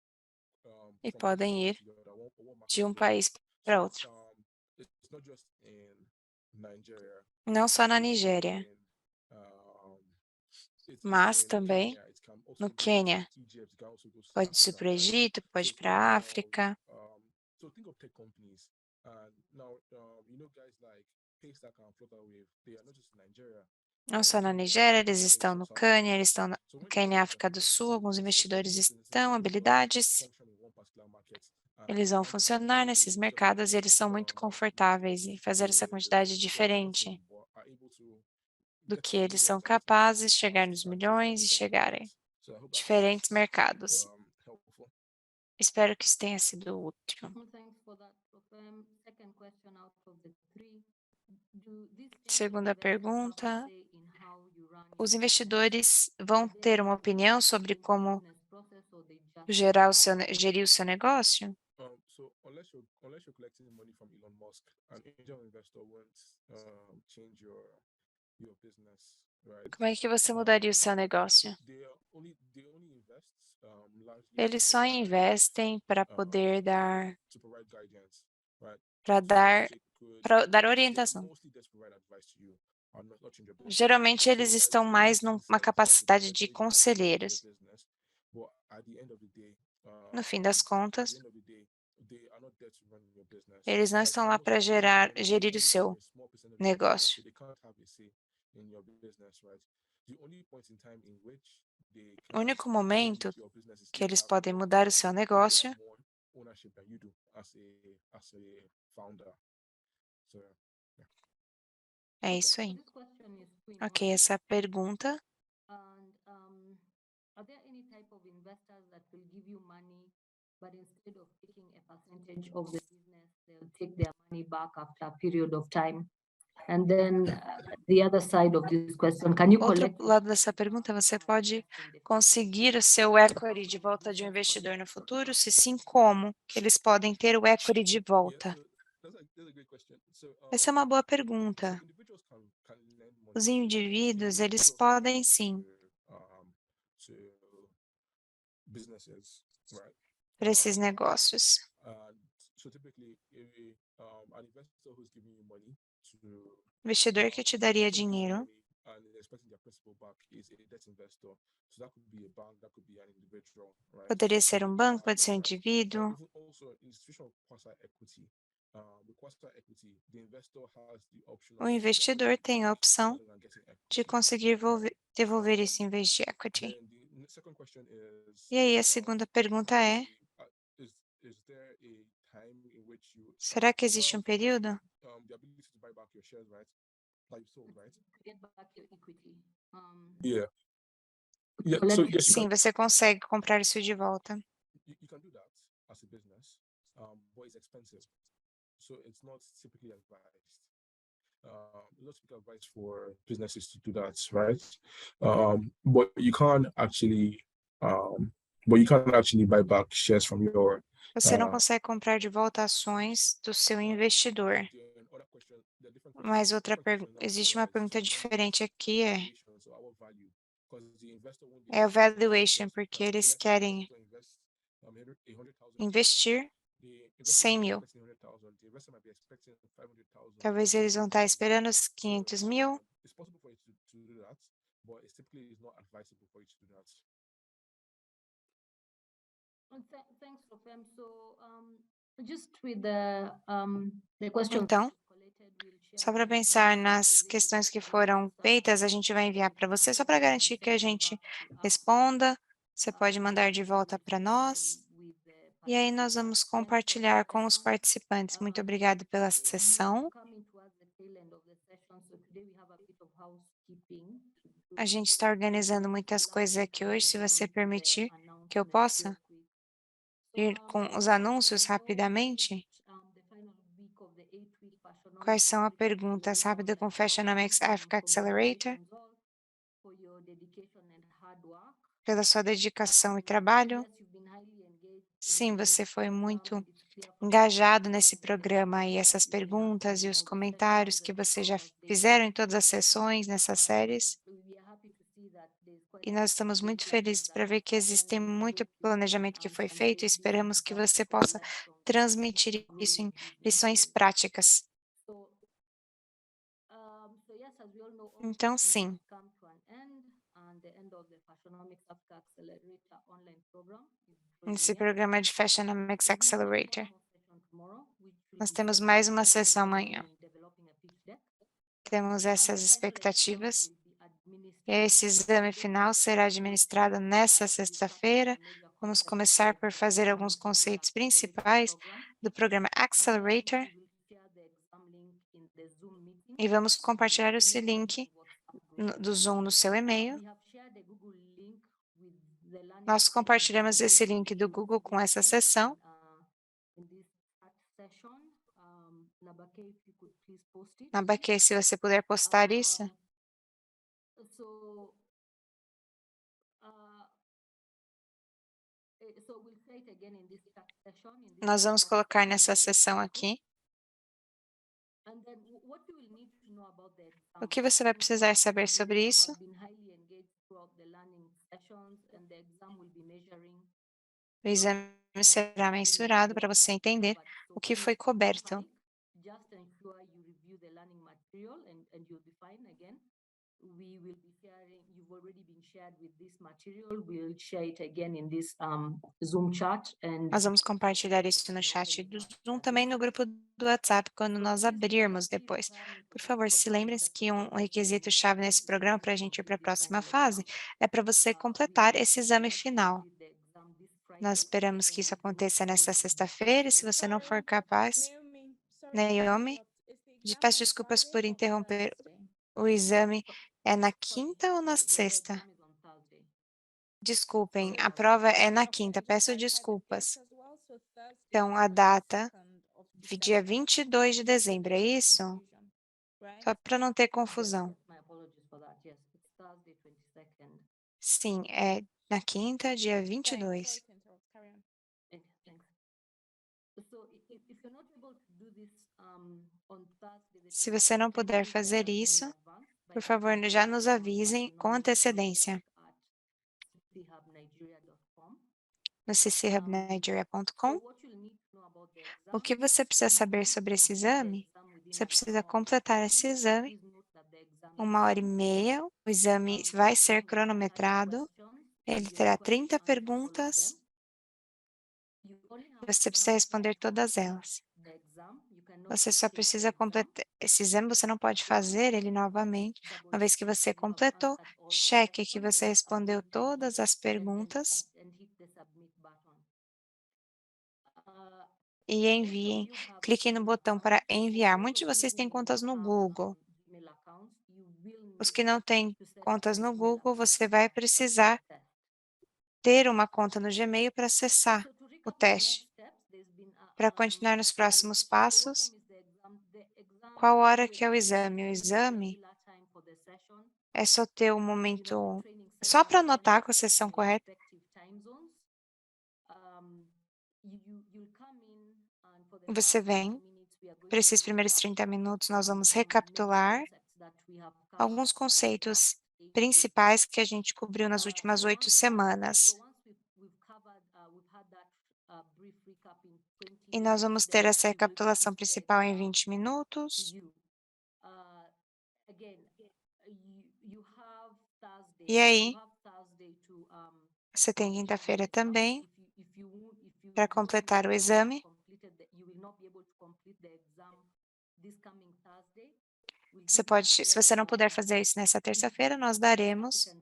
e from podem ir to the other, one market de um to the other. país para So outro. it's not just in Nigeria, Não só na it's Nigéria, in it's mas in também Kenya. It can also no go to Quênia. Egypt. It can also go to Pode ir Africa, para o right? Egito, So pode ir think para a of África. so think of tech companies, and now guys like Paystack and Flutterwave. They are not just in Nigeria. Não They are só na also in Nigéria, Africa, eles they are estão also in no South Quênia, Africa. eles estão na So when Quênia, investors África come do to Sul, alguns businesses, investidores these businesses estão, are able to habilidades, function in one particular market. eles vão And the funcionar customers nesses they serve mercados e eles são are muito confortáveis em fazer essa quantidade expensive, diferente but are able to do get que to eles millions são and get to billions capazes de chegar fast nos and grow from milhões e different chegarem. markets. So I hope Diferentes that's mercados. helpful. Espero que isso tenha sido útil. Thanks for that. Second question out of the 3. Do these Segunda pergunta, say in how you run your os business? investidores vão Do they ter uma have opinião say sobre in the como business process or they just gerir o seu negócio? So unless you're collecting money from Elon Musk, an angel investor won't change your business, right? Como é que você mudaria o seu negócio? They only invest largely Eles to só provide investem para poder dar, guidance, right? para dar, They could para dar they're orientação. mostly there to provide advice to you and not change your business. Geralmente So eles they are estão giving mais you numa insights capacidade and de knowledge that can help your conselheiros. business, but at the end of the day, No fim das at the contas, end of the day, they are not there to run your business. eles não Like estão lá most para people, gerir o only seu own a small percentage of your business, so negócio. they can't have a say in your business, right? The only point in time in which they O can único change momento your business is que if they eles have podem more mudar o seu if they have negócio more ownership than you do as a founder. So yeah. é isso aí. This question is to Ok, essa pergunta. And are there any type of investors that will give you money, but instead of taking a percentage of the business, they'll take their money back after a period of time? And then the other side of this question, can you Outro collect lado dessa pergunta, você pode conseguir o seu equity de volta de um investidor no futuro? Se sim, como que eles podem ter o equity de volta? That's a great question. So Essa é uma boa pergunta. individuals can lend money Os indivíduos, eles podem sim, to businesses, right? para esses negócios. So typically, an investor who's giving you money to Investidor que te daria dinheiro and is expecting their principal back is a debt investor. So that could be a bank, that could be an individual, right? poderia ser um banco, pode ser um indivíduo. Even also institutional quasi-equity. With quasi-equity, the investor has the option O of investidor tem a opção selling and getting equity. de conseguir devolver isso em vez de equity. Then the second question is, E aí a segunda pergunta é, is there a time in which you será que existe um período? the ability to buy back your shares, right? Like you sold, right? get back your equity? Yeah. Yeah. So yes, you Sim, você consegue comprar isso de volta. You can do that as a business, but it's expensive. So it's not typically advised. Not typical advice for businesses to do that, right? But you can't actually, buy back shares from your. Você não consegue comprar de volta ações do seu investidor. Mas existe uma pergunta diferente aqui, é o valuation, porque eles querem investir 100 mil. Talvez eles vão estar esperando os 500 mil. Thanks, Rofem. So, just with the questions Então, collected, we'll share só para them pensar with nas the questões que Zoom foram users feitas, a gente vai enviar para você, só para garantir que a gente responda. Você pode mandar de volta para nós. with the E aí nós vamos participants. Thanks for the compartilhar com os session. participantes. Muito obrigada pela sessão. Coming towards the tail end of the session, so today we have a bit of housekeeping to do. A gente está organizando muitas coisas aqui hoje, se você permitir que eu possa ir com os anúncios rapidamente. Quais são as perguntas rápidas com Fashionomics Africa Accelerator? Pela sua dedicação e trabalho. Sim, você foi muito engajado nesse programa e essas perguntas e os comentários que você já fizeram em todas as sessões nessas séries. E nós estamos muito felizes para ver que existe muito planejamento que foi feito e esperamos que você possa transmitir isso em lições práticas. Então, sim. Esse programa de Fashionomics Accelerator. Nós temos mais uma sessão amanhã. Temos essas expectativas. Esse exame final será administrado nesta sexta-feira. Vamos começar por fazer alguns conceitos principais do programa Accelerator. E vamos compartilhar esse link do Zoom no seu e-mail. Nós compartilhamos esse link do Google com essa sessão. Nabaque, se você puder postar isso. Nós vamos colocar nessa sessão aqui. O que você vai precisar saber sobre isso? O exame será mensurado para você entender o que foi coberto. Nós vamos compartilhar isso no chat do Zoom, também no grupo do WhatsApp, quando nós abrirmos depois. Por favor, se lembre-se que um requisito-chave nesse programa para a gente ir para a próxima fase é para você completar esse exame final. Nós esperamos que isso aconteça nesta sexta-feira, e se você não for capaz, Naomi, peço desculpas por interromper. O exame é na quinta ou na sexta? Desculpem, a prova é na quinta, peço desculpas. Então, a data, dia 22 de dezembro, é isso? Só para não ter confusão. Sim, é na quinta, dia 22. Se você não puder fazer isso, por favor, já nos avisem com antecedência no cchubnigeria.com. O que você precisa saber sobre esse exame? Você precisa completar esse exame, 1h30. O exame vai ser cronometrado. Ele terá 30 perguntas. Você precisa responder todas elas. Você só precisa completar esse exame, você não pode fazer ele novamente. Uma vez que você completou, cheque que você respondeu todas as perguntas e enviem. Clique no botão para enviar. Muitos de vocês têm contas no Google. Os que não têm contas no Google, você vai precisar ter uma conta no Gmail para acessar o teste. Para continuar nos próximos passos, qual hora que é o exame? O exame é só ter um momento, só para anotar com a sessão correta. Você vem, para esses primeiros 30 minutos, nós vamos recapitular alguns conceitos principais que a gente cobriu nas últimas 8 semanas. E nós vamos ter essa recapitulação principal em 20 minutos. E aí, você tem quinta-feira também para completar o exame. Você pode, se você não puder fazer isso nessa terça-feira, nós daremos.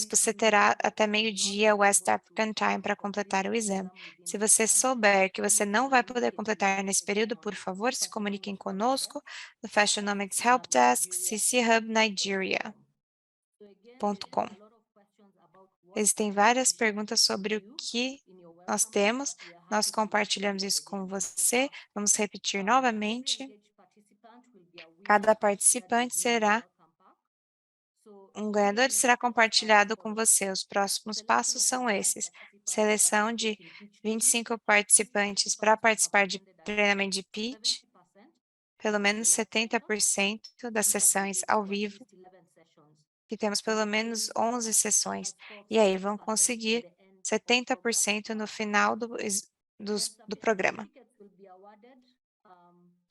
Você terá até meio-dia West African Time para completar o exame. Se você souber que você não vai poder completar nesse período, por favor, se comuniquem conosco no Fashionomics Help Desk, cchubnigeria.com. Existem várias perguntas sobre o que nós temos. Nós compartilhamos isso com você. Vamos repetir novamente. Cada participante será um ganhador e será compartilhado com você. Os próximos passos são esses. Seleção de 25 participantes para participar de treinamento de pitch, pelo menos 70% das sessões ao vivo, que temos pelo menos 11 sessões. E aí vão conseguir 70% no final do programa.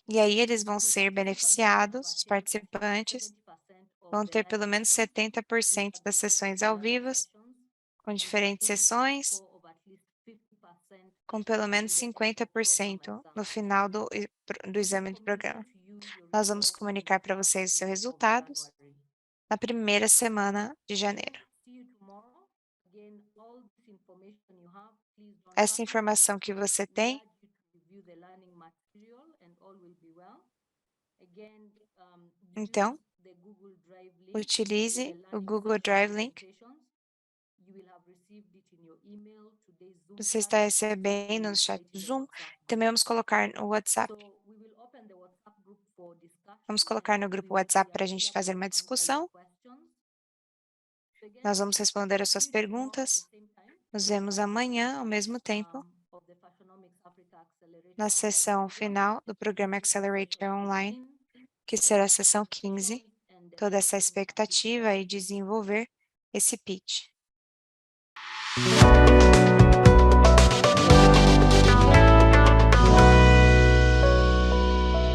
E aí eles vão ser beneficiados, os participantes vão ter pelo menos 70% das sessões ao vivo, com diferentes sessões, com pelo menos 50% no final do exame do programa. Nós vamos comunicar para vocês os seus resultados na primeira semana de janeiro. Essa informação que você tem, então, utilize o Google Drive link. Você está recebendo no chat do Zoom. Também vamos colocar no WhatsApp. Vamos colocar no grupo WhatsApp para a gente fazer uma discussão. Nós vamos responder as suas perguntas. Nos vemos amanhã, ao mesmo tempo, na sessão final do programa Accelerator Online, que será a sessão 15. Toda essa expectativa e desenvolver esse pitch.